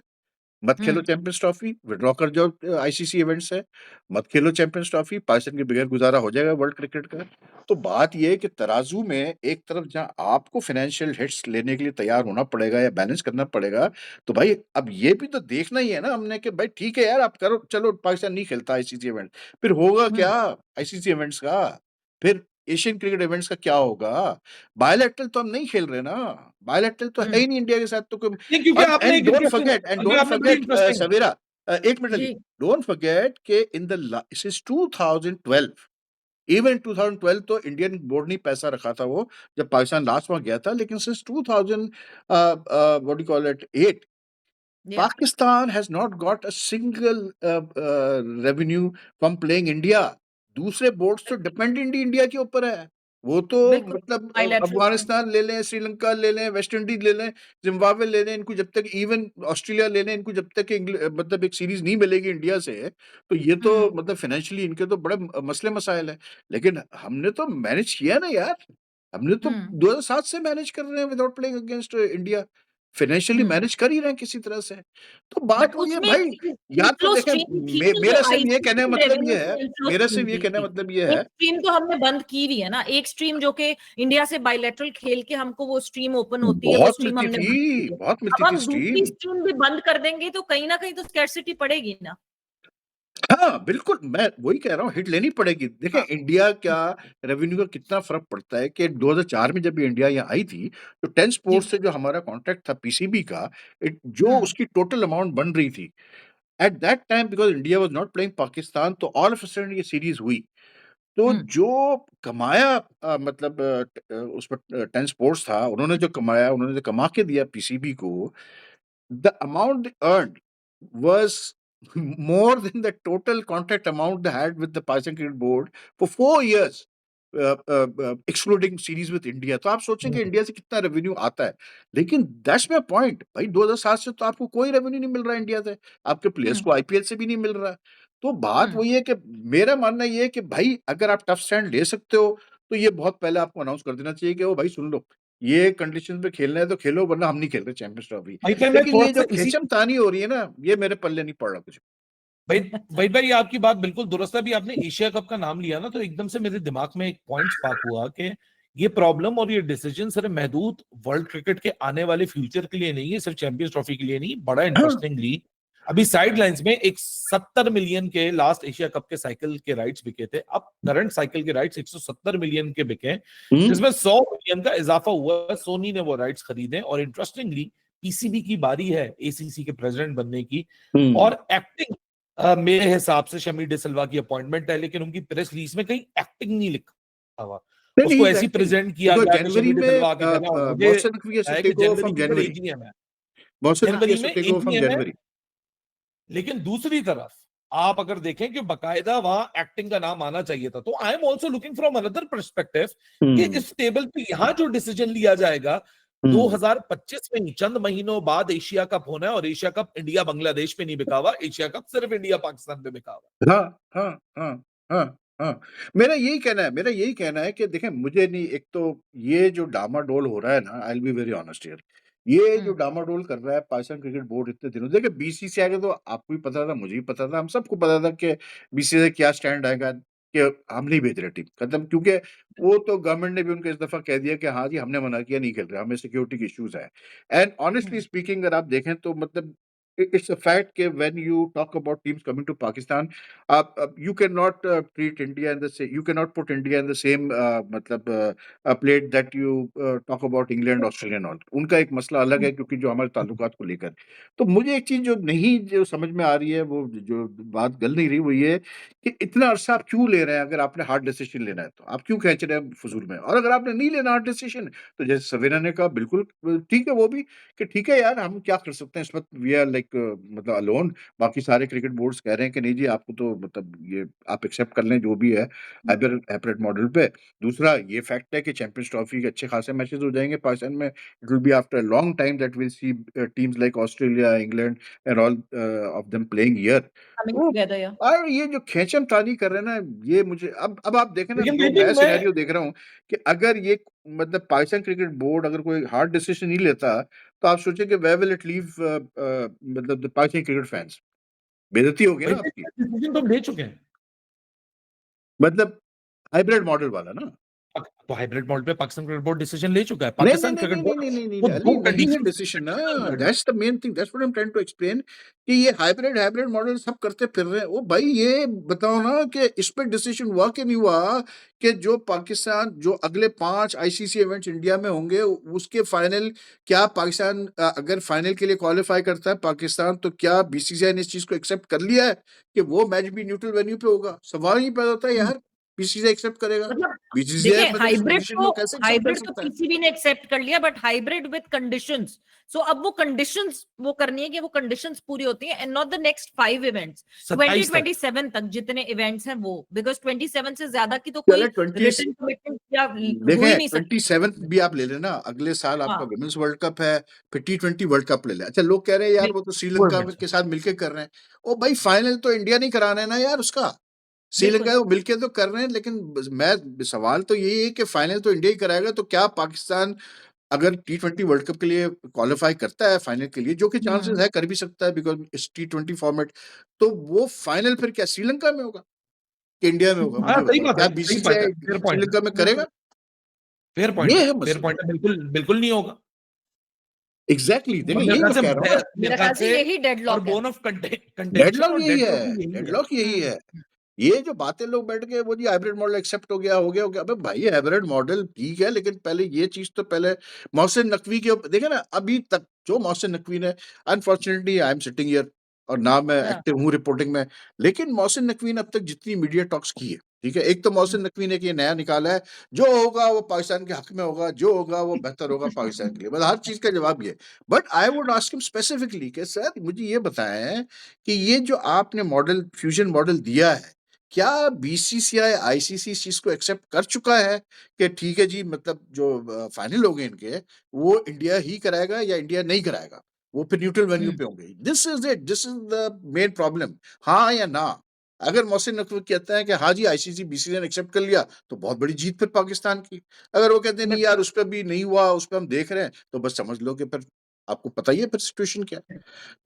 मत खेलो हम्म, चैंपियंस ट्रॉफी, विथड्रॉ कर जाओ आईसीसी इवेंट से, मत खेलो चैंपियंस ट्रॉफी, पाकिस्तान के बगैर गुजारा हो जाएगा वर्ल्ड क्रिकेट का। तो बात ये है कि तराजू में एक तरफ जहाँ आपको फाइनेंशियल हिट्स लेने के लिए तैयार होना पड़ेगा या बैलेंस करना पड़ेगा, तो भाई अब ये भी तो देखना ही है ना हमने कि भाई ठीक है यार, आप करो, चलो पाकिस्तान नहीं खेलता आईसीसी इवेंट, फिर होगा हम्म, क्या आईसीसी इवेंट्स का? फिर एशियन क्रिकेट इवेंट्स का क्या होगा? बायलैटरल तो हम नहीं खेल रहे ना, बायलैटरल तो है हम्म, ही नहीं इंडिया के साथ तो कोई। नहीं, क्योंकि और आपने एक इंटरेस्टिंग, एंड क्योंकि डोंट आपने बड़ी forget interesting, Savera, 1 minute Ali, ji, don't forget कि इन द सिंस 2012, इवन 2012 तो इंडियन बोर्ड ने पैसा रखा था वो, जब पाकिस्तान लास्ट वहाँ गया था, लेकिन since 2000 what do you call it 8, या Pakistan has not got a single revenue from playing India. दूसरे बोर्ड्स तो डिपेंडेंट ही इंडिया के ऊपर है। वो तो बिल्कुल मतलब बायलैटरल में। अफगानिस्तान ले लें, श्रीलंका ले लें, वेस्ट इंडीज ले लें, जिम्बाब्वे ले लें, इनको जब तक, इवन ऑस्ट्रेलिया ले लें, इनको जब तक मतलब एक सीरीज नहीं मिलेगी इंडिया से, तो ये तो हम्म, मतलब फाइनेंशियली इनके तो बड़े मसले मसाइल हैं। लेकिन हमने तो मैनेज किया ना यार, हमने तो हम्म, 2007 से मैनेज कर रहे हैं without playing against India. Financially hmm. Manage कर ही रहे हैं किसी तरह से। तो बट बात वही है उसमें भाई, या तो इनफ्लो देखें, स्ट्रीम थी जो मेरा सिर्फ ये कहने का आईसीसी मतलब रेवेन्यू ये है, से इनफ्लो मेरा स्ट्रीम सिर्फ ये कहने का थी। मतलब ये एक है। स्ट्रीम तो हमने बंद की हुई है ना, एक स्ट्रीम जो कि इंडिया से बायलैटरल खेल के हमको वो स्ट्रीम ओपन होती है, वो बहुत स्ट्रीम मिलती हमने थी, बंद की है। बहुत मिलती अब थी हम दूसरी स्ट्रीम। स्ट्रीम भी बंद कर देंगे तो कहीं ना कहीं तो स्कैर्सिटी पड़ेगी ना। हाँ, बिल्कुल, मैं वही कह रहा हूँ, हिट लेनी पड़ेगी। देखें हाँ, इंडिया क्या रेवेन्यू का कितना फ़र्क पड़ता है कि 2004 में जब ये इंडिया यहाँ आई थी, तो 10 जी, स्पोर्ट्स से जो हमारा कॉन्ट्रैक्ट था पीसीबी का, जो हम्म, उसकी टोटल अमाउंट बन रही थी, at that time because India was not playing Pakistan, तो ऑल ऑफ अ सडन ये सीरीज़ हुई। तो हम्म, जो कमाया मतलब उस पर 10 स्पोर्ट्स था, उन्होंने जो कमाया, उन्होंने जो कमा के दिया पीसीबी को, the amount they earned was more than the total contract amount they had with the Pakistan Cricket Board for 4 years. Excluding series with India, तो आप सोचेंगे हम्म, इंडिया से कितना रेवेन्यू आता है, लेकिन दैट्स माय पॉइंट भाई, 2007 से तो आपको कोई रेवेन्यू नहीं मिल रहा है इंडिया से, आपके प्लेयर्स हम्म, को आईपीएल से भी नहीं मिल रहा है। तो बात हम्म, वही है कि मेरा मानना ये है कि भाई अगर आप टफ स्टैंड ले सकते हो तो ये बहुत पहले आपको अनाउंस कर देना चाहिए कि ओ भाई सुन लो, ये कंडीशन पे खेलना है तो खेलो, वरना हम नहीं खेल रहे चैंपियंस ट्रॉफी। भाई भाई मैं लेकिन थोड़ा ये सा जो इसी खींचमतानी हो रही है ना, ये मेरे पल्ले नहीं पड़ रहा कुछ। भाई भाई भाई आपकी बात बिल्कुल दुरुस्त है। अभी आपने एशिया कप का नाम लिया ना, तो एकदम से मेरे दिमाग में एक पॉइंट स्पार्क हुआ कि ये प्रॉब्लम और ये डिसीजन सिर्फ महदूद वर्ल्ड क्रिकेट के आने वाले फ्यूचर के लिए नहीं है, सिर्फ चैंपियंस ट्रॉफी के लिए नहीं। बड़ा इंटरेस्टिंगली अभी साइड लाइंस में एक 70 मिलियन के लास्ट एशिया कप के साइकिल के राइट्स बिके थे, अब करंट साइकिल के राइट्स 170 मिलियन के बिके हैं, हम्म जिसमें 100 मिलियन का इजाफा हुआ है। सोनी ने वो राइट्स खरीदे और इंटरेस्टिंगली पीसीबी की बारी है एसीसी के प्रेसिडेंट बनने की। हम्म और एक्टिंग मेरे हिसाब से शमी डिसिल्वा की अपॉइंटमेंट है, लेकिन उनकी प्रेस रिलीज में कहीं एक्टिंग नहीं लिखा हुआ। नहीं नहीं उसको he's ऐसी acting. प्रेजेंट किया देखो गया कि जनवरी शमी में डिसिल्वा आके कह रहा हूं, मुझे मोहसिन नकवी has to है कि take over जनवरी from की फिर January. एजीएम है। मोहसिन नकवी जनवरी has में to take over from AGM है, January. लेकिन दूसरी तरफ आप अगर देखें कि बकायदा वहां एक्टिंग का नाम आना चाहिए था। तो I am also looking from another perspective कि हम्म इस टेबल पे यहां जो डिसीजन लिया जाएगा, हम्म 2025 में ही चंद महीनों बाद एशिया कप होना है, और एशिया कप इंडिया बांग्लादेश पे नहीं बिका हुआ, एशिया कप सिर्फ इंडिया पाकिस्तान पे बिका हुआ। हाँ, हाँ, हाँ, हाँ, हाँ। मेरा यही कहना है कि देखें, मुझे नहीं, एक तो ये जो डामाडोल हो रहा है ना, I will be very honest here, ये जो हम्म, डामाडोल कर रहा है पाकिस्तान क्रिकेट बोर्ड इतने दिनों, देखिए बीसीसीआई का तो आपको भी पता था, मुझे भी पता था, हम सबको पता था कि बीसीसीआई क्या स्टैंड आएगा, कि हम नहीं भेज रहे टीम, खत्म। क्योंकि वो तो गवर्नमेंट ने भी उनको इस दफा कह दिया कि हाँ जी, हमने मना किया, नहीं खेल रहे, हमें सिक्योरिटी के इश्यूज है। एंड ऑनेस्टली हम्म, स्पीकिंग, अगर आप देखें तो मतलब it's a fact कि when you talk about teams coming to Pakistan, you cannot treat India in the same, you cannot put India in the same मतलब plate that you talk about England, Australia and all. उनका एक मसला अलग है, क्योंकि जो हमारे ताल्लुकात को लेकर, तो मुझे एक चीज जो समझ में आ रही है, वो जो बात गल नहीं रही, वो ये है कि इतना अरसा आप क्यों ले रहे हैं। अगर आपने हार्ड डिसीजन लेना है तो आप क्यों खींच रहे हैं फजूल में, और अगर आपने नहीं लेना हार्ड डिसीजन, तो जैसे सवेरा ने कहा, बिल्कुल ठीक है वो भी, कि ठीक है यार, हम क्या कर सकते हैं इस वक्त, वी आर लाइक मतलब अलोन। बाकी सारे क्रिकेट बोर्ड्स कह रहे हैं कि नहीं जी, आपको तो मतलब ये आप एक्सेप्ट कर लें जो भी है हाइब्रिड मॉडल पे। दूसरा ये फैक्ट है कि चैंपियंस ट्रॉफी के अच्छे खासे मैचेस हो जाएंगे पाकिस्तान में, it will be after a long time that will see teams like Australia, England and all of them playing here. coming तो together, yeah. और ये जो खींचमतानी कर रहे हैं ना, ये मुझे अब आप देखें ना, लेकिन जो बेबी मैं मैं सिनेरियो देख रहा हूँ कि अगर ये मतलब पाकिस्तान क्रिकेट बोर्ड अगर कोई हार्ड डिसीजन नहीं लेता, तो आप सोचिए कि वेयर विल इट लीव मतलब द पाकिस्तान क्रिकेट फैंस। बेइज्जती होगी ना आपकी। डिसीजन तो हम ले चुके हैं। मतलब हाइब्रिड मॉडल वाला ना। तो हाइब्रिड मॉडल पे पाकिस्तान क्रिकेट बोर्ड डिसीजन ले चुका है। नहीं, नहीं, पाकिस्तान नहीं, क्रिकेट नहीं, नहीं, बोर्ड नहीं, नहीं, नहीं, वो नहीं, दो अली नहीं है कंडीशन डिसीजन ना। That's the main thing, that's what I am trying to explain, कि ये हाइब्रिड मॉडल सब करते फिर रहे हैं। ओ भाई, ये बताओ ना कि इस पे डिसीजन हुआ कि नहीं हुआ, कि जो पाकिस्तान जो अगले 5 आईसीसी इवेंट्स इंडिया में होंगे, उसके फाइनल, क्या पाकिस्तान अगर फाइनल के लिए क्वालिफाई करता है पाकिस्तान, तो क्या बीसीसीआई ने इस चीज को एक्सेप्ट कर लिया है कि वो मैच भी न्यूट्रल वेन्यू पे होगा? सवाल ही पैदा होता है यार, बीसीसीआई एक्सेप्ट करेगा? मतलब बीसीसीआई देखिए, मतलब इस कंडीशन को कैसे एक्सेप्ट कर हाइब्रिड तो सकता है? पीसीबी ने एक्सेप्ट कर लिया, बट हाइब्रिड विद कंडीशंस। सो अब वो कंडीशंस वो करनी है कि वो कंडीशंस पूरी होती है, and not the next 5 events, 27 तक 2027 तक जितने इवेंट्स हैं वो, बिकॉज 27 से ज्यादा की तो चले कोई 20 रिटन कमिटमेंट या हो ही देखें, नहीं सकती। 27 भी आप ले लेना, अगले साल आपका हाँ, वुमेन्स वर्ल्ड कप है, फिर T20 वर्ल्ड कप ले ले। अच्छा, लोग कह रहे हैं यार वो तो वो श्रीलंका मैच के साथ मिलके कर रहे हैं। ओ भाई, फाइनल तो इंडिया नहीं कराना है ना यार उसका, बिल्कुल। श्रीलंका वो मिलके तो कर रहे हैं। लेकिन मैं सवाल तो यही है कि फाइनल तो इंडिया ही कराएगा, तो क्या पाकिस्तान अगर T20 वर्ल्ड कप के लिए क्वालिफाई करता है फाइनल के लिए, जो कि चांसेस हम्म, है, कर भी सकता है बिकॉज इस T20 फॉर्मेट, तो वो फाइनल फिर क्या श्रीलंका में होगा कि इंडिया में होगा? हाँ मुझे सही बताओ, बात क्या है, सही बात है, बीसीसीआई फेयर पॉइंट है, श्रीलंका में करेगा? फेयर पॉइंट ये है, है फेयर मसला। पॉइंट है, बिल्कुल बिल्कुल नहीं होगा। एग्जैक्टली, और देखिए यही मैं कह रहा हूँ ना, मेरे मेरे ख्याल ख्याल से से यही और डेडलॉक है। बोन ऑफ कंटेंशन डेडलॉक और यही डेडलॉक है, भी यही है। डेडलॉक यही है। ये जो बातें लोग बैठ के, वो जी हाइब्रिड मॉडल एक्सेप्ट हो गया। अबे भाई, हाइब्रिड मॉडल ठीक है, लेकिन पहले ये चीज तो पहले मोहसिन नकवी के देखे ना, अभी तक जो मोहसिन नकवी ने, unfortunately I am sitting here और ना मैं हाँ, एक्टिव हूँ रिपोर्टिंग में, लेकिन मोहसिन नकवी ने अब तक जितनी मीडिया टॉक्स की है, ठीक है, एक तो मोहसिन नकवी ने ये नया निकाला है, जो होगा वो पाकिस्तान के हक में होगा, जो होगा वो बेहतर होगा पाकिस्तान के लिए, मतलब हर चीज का जवाब ये। But I would ask him specifically कि सर मुझे ये बताएं कि ये जो आपने मॉडल, फ्यूजन मॉडल दिया है, क्या बीसीसीआई, आईसीसी इस चीज़ को एक्सेप्ट कर चुका है कि ठीक है जी, मतलब जो फाइनल होंगे इनके, वो इंडिया ही कराएगा या इंडिया नहीं कराएगा? वो फिर न्यूट्रल वेन्यू पे होंगे। This is it, this is the main problem. हाँ या ना? अगर मोहसिन नकवी कहता है कि हाँ जी, आईसीसी, बीसीसीआई ने एक्सेप्ट कर लिया, तो बहुत बड़ी जीत फिर पाकिस्तान की। अगर वो कहते हैं नहीं यार, उस पे भी नहीं हुआ, उस पे हम देख रहे हैं, तो बस समझ लो कि फिर आपको पता ही है फिर सिचुएशन क्या है।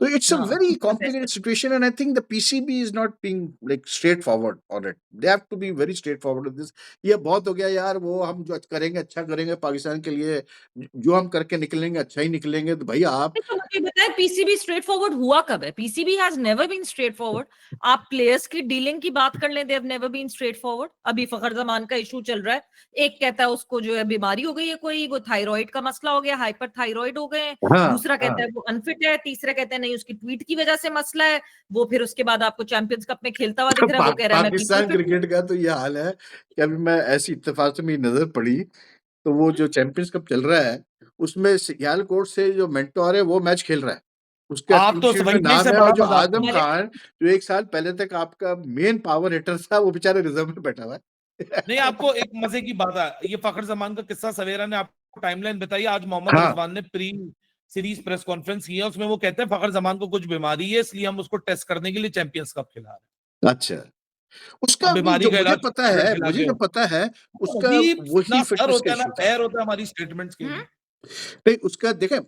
So it's a हाँ, very बस ऐसे। complicated situation, and I think the PCB is not being like straightforward on it. They have to be very straightforward with this. ये बहुत हो गया यार, वो हम जो करेंगे अच्छा करेंगे पाकिस्तान के लिए, जो हम करके निकलेंगे अच्छा ही निकलेंगे। तो भाई आप तो मुझे बताएं, पीसीबी स्ट्रेट फॉरवर्ड हुआ कब है? PCB has never been straightforward. आप प्लेयर्स की डीलिंग की बात कर लें, they have never been straightforward. अभी फखर जमान का इशू चल रहा है, एक कहता है उसको जो है बीमारी हो गई है, कोई वो थायराइड का मसला हो गया, हाइपर थायराइड हो गए हैं, हाँ दूसरा कहता हाँ है वो अनफिट है, तीसरा कहता है नहीं उसकी ट्वीट की वजह से मसला है। वो फिर उसके बाद आपको चैंपियंस कप में खेलता हुआ दिख रहा है, वो कह रहा है मैं बिल्कुल पाकिस्तान फिट हूँ। क्रिकेट का तो ये हाल है कि अभी मैं ऐसी इत्तेफाक से मेरी नजर पड़ी, तो वो जो चैंपियंस कप चल रहा है, उसमें सियालकोट से जो मेंटोर है वो मैच खेल रहा है। उसका आप टीम तो शीट में वहीं नाम से है, और बड़ा जो मजाक आजम मैंने खान, जो 1 साल पहले तक आपका मेन पावर हिटर था, वो बेचारा रिजर्व में बैठा हुआ है। नहीं, आपको एक मजे की बात है, ये फखर जमान का किस्सा सवेरा ने आपको टाइमलाइन बताई। आज मोहम्मद हाँ, रिजवान ने प्री सीरीज प्रेस कॉन्फ्रेंस किया, उसमें वो कहते हैं फखर जमान को कुछ बीमारी है, इसलिए हम उसको टेस्ट करने के लिए चैंपियंस कप खिला रहे अच्छा। हैं। अब उसका भी बीमारी जो का मुझे इलाज पता क्रिकेट है, खिला मुझे के जो हो। पता है, उसका अजीब वही ना सर फिटनेस का होता है ना इश्यू था। पैर होता है हमारी स्टेटमेंट्स के हम्म, लिए। नहीं, उसका देखें,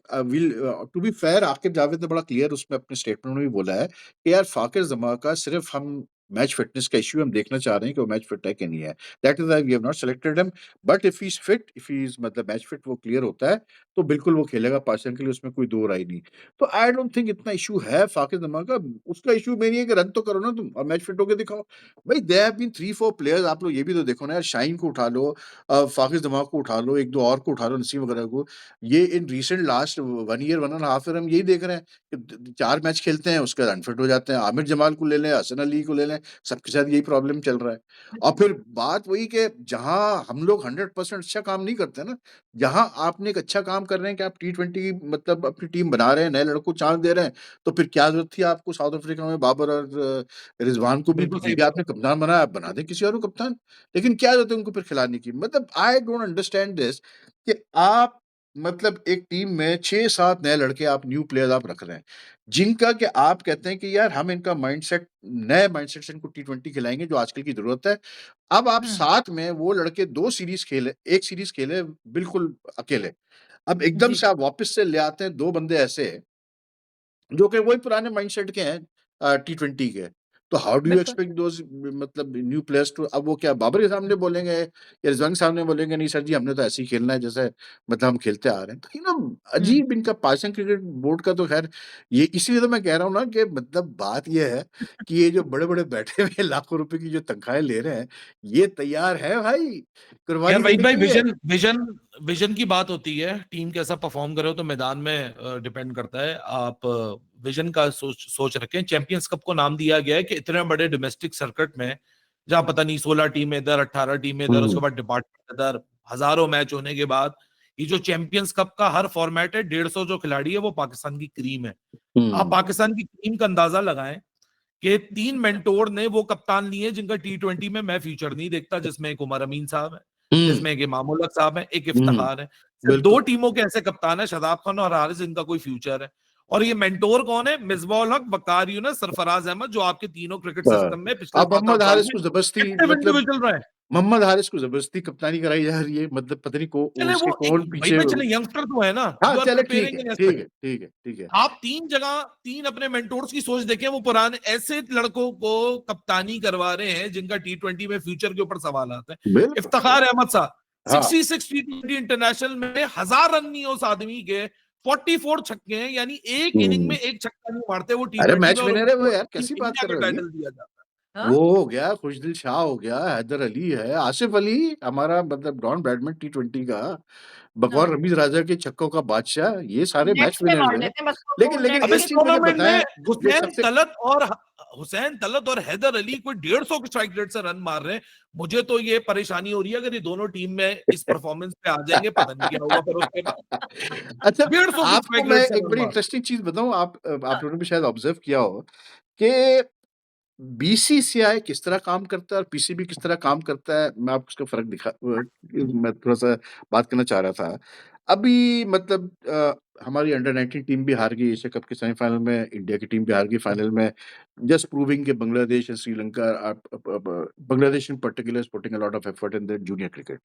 to be fair, Aqib Javed ने बड़ा क्लियर उसमें अपने स्टेटमेंट में भी बोला है कि यार फाकिर जमा का सिर्फ हम मैच फिटनेस का इश्यू हम देखना चाह रहे हैं कि वो मैच फिट है कि नहीं है। That is why we have not selected him, but if he is fit, if he is मतलब मैच फिट, वो क्लियर होता है, तो बिल्कुल वो खेलेगा पाकिस्तान के लिए, उसमें कोई दो राय नहीं। तो आई डोंट थिंक इतना इशू है फाकिर जमा का। उसका इशू मेन ये है कि रन तो करो ना तुम, और मैच फिट होकर दिखाओ। भाई दे हैव बीन 3-4 प्लेयर्स, आप लोग ये भी तो देखो ना यार, शाहीन को उठा लो, फाकिर जमा को उठा लो, एक दो और को उठा लो, नसीम वगैरह को। ये in recent last 1 year, 1 and half year हम यही देख रहे हैं कि 4 मैच खेलते हैं, उसके बाद अनफिट हो जाते हैं। आमिर जमाल को ले लें, हसन अली को ले लें, सबके साथ यही प्रॉब्लम चल रहा है। और फिर बात वही कि जहाँ हम लोग 100% अच्छा काम नहीं करते ना, जहाँ आपने एक अच्छा काम कर रहे हैं कि आप टी20 मतलब अपनी टीम बना रहे हैं, नए लड़कों को चांस दे रहे हैं, तो फिर क्या जरूरत थी आपको साउथ अफ्रीका में बाबर और रिजवान को भी, बिल्कुल ये सही भी बात आपने कप्तान बनाया, आप बना दें किसी और को कप्तान। लेकिन क्या जरूरत है उनको फिर खिलाने की? मतलब आई डोंट अंडरस्टैंड दिस कि आप मतलब एक टीम में 6-7 नए लड़के, आप न्यू प्लेयर्स आप रख रहे हैं, जिनका कि आप कहते हैं कि यार हम इनका माइंडसेट, नए माइंडसेट से इनको टी20 खिलाएंगे जो आजकल की जरूरत है। अब आप हम्म, साथ में वो लड़के 2 सीरीज खेले, 1 सीरीज खेले बिल्कुल अकेले। अब एकदम जी से आप वापस से ले आते हैं 2 बंदे ऐसे, जो कि वही पुराने माइंडसेट के हैं टी20 के। तो हाउ डू यू बिल्कुल। एक्सपेक्ट दोज़ मतलब न्यू प्लेयर्स टू, अब वो क्या बाबर के सामने बोलेंगे या रिजवान के सामने बोलेंगे नहीं सर जी हमने तो ऐसे ही खेलना है जैसे मतलब हम खेलते आ रहे हैं। तो हम्म, अजीब इनका पाकिस्तान क्रिकेट बोर्ड का तो ख़ैर, ये इसीलिए तो मैं कह रहा हूँ ना कि मतलब बात ये है कि ये जो बड़े-बड़े बैठे हुए लाखों रुपए की जो तनख्वाहें ले रहे हैं, ये तैयार है भाई यार कुर्बानी वहीद देने भाई, के लिए। विजन विजन की बात होती है। टीम कैसा परफॉर्म करे हो तो मैदान में डिपेंड करता है। आप विजन का सोच रखें। चैंपियंस कप को नाम दिया गया है कि इतने बड़े डोमेस्टिक सर्किट में, जहां पता नहीं 16 टीमें इधर, 18 टीमें इधर, हुँ, उसके बाद डिपार्टमेंट इधर, हजारों मैच होने के बाद, ये जो चैंपियंस कप का हर फॉर्मेट है, 150 जो खिलाड़ी है वो पाकिस्तान की क्रीम है। आप हुँ, पाकिस्तान की क्रीम का अंदाजा लगाएं कि 3 मेंटोर ने वो कप्तान लिए जिनका टी20 में मैं फ्यूचर नहीं देखता, जिसमें एक उमर अमीन साहब है, हुँ, जिसमें एक इमाम उल हक साहब है, एक हुँ, इफ्तिखार है। सिर्फ 2 बिल्कुल। टीमों के ऐसे कप्तान है, शादाब खान और हारिस, जिनका कोई फ्यूचर है। और ये मेंटोर कौन है? मिसबा उल हक, वकार यूनुस, सरफराज अहमद, जो आपके तीनों क्रिकेट हाँ, सिस्टम में पिछले अब 7-8 मोहम्मद साल हारिस में को ज़बरदस्ती एक्टिव मतलब इंडिविजुअल रहे हैं। मोहम्मद हारिस को ज़बरदस्ती कप्तानी कराई जा रही है, मतलब पता नहीं को चले उसके वो एक कौन भाई पीछे। भाई, चले यंगस्टर तो है ना, हाँ, यू आर चलो ठीक प्रिपेयरिंग है, इन ठीक एस्पेक्ट। है, ठीक है, ठीक है। आप 3 जगह 3 अपने मेंटोर्स की सोच देखें, वो पुराने ऐसे लड़कों को कप्तानी करवा रहे हैं जिनका टी20 में फ्यूचर के ऊपर सवाल आते हैं। बिल्कुल, इफ्तिखार अहमद साहब हाँ। 66 टी20 इंटरनेशनल में 1000 रन नहीं उस आदमी के, 44 छक्के हैं, यानी एक इनिंग में हुँ। एक छक्का नहीं मारते वो अरे टी20 मैच में, और विनर है वो उनको यार, टीम कैसी बात इंडिया कर का रहे हो जी? टाइटल दिया जाता है। हाँ, वो हो गया, खुशदिल शाह हो गया, हैदर अली है, आसिफ अली हमारा मतलब डॉन ब्रैडमैन टी20 का, बकौर हाँ, रमीज राजा के छक्कों का बादशाह, ये सारे मैच नेट्स पे विनर्स मार हैं। लेते हैं बस, लेकिन वो लेकिन अब नेट्स इस एक के चीज़ मुझे टूर्नामेंट में बताएँ, जो सबसे हुसैन तलत और हैदर अली कोई 150 के स्ट्राइक रेट से रन मार रहे हैं। मुझे तो ये परेशानी हो रही है, अगर ये दोनों टीम में इस परफॉर्मेंस पे आ जाएंगे, पता नहीं क्या होगा फिर उसके बाद। अच्छा, 150 की आपको स्ट्राइक मैं रेट से एक रन बड़ी मार। इंटरेस्टिंग चीज़ बताऊँ, आप हाँ, लोगों ने भी शायद ऑब्ज़र्व किया हो कि बीसीसीआई किस तरह काम करता है और पीसीबी किस तरह काम करता है, मैं आपको उसका फ़र्क मैं थोड़ा-सा बात करना चाह रहा था। अभी मतलब हमारी अंडर 19 टीम भी हार गई एशिया कप के सेमीफ़ाइनल में, इंडिया की टीम भी हार गई फाइनल में, जस्ट प्रूविंग कि Bangladesh and Sri Lanka Bangladesh in particular is putting a lot of effort in their junior cricket.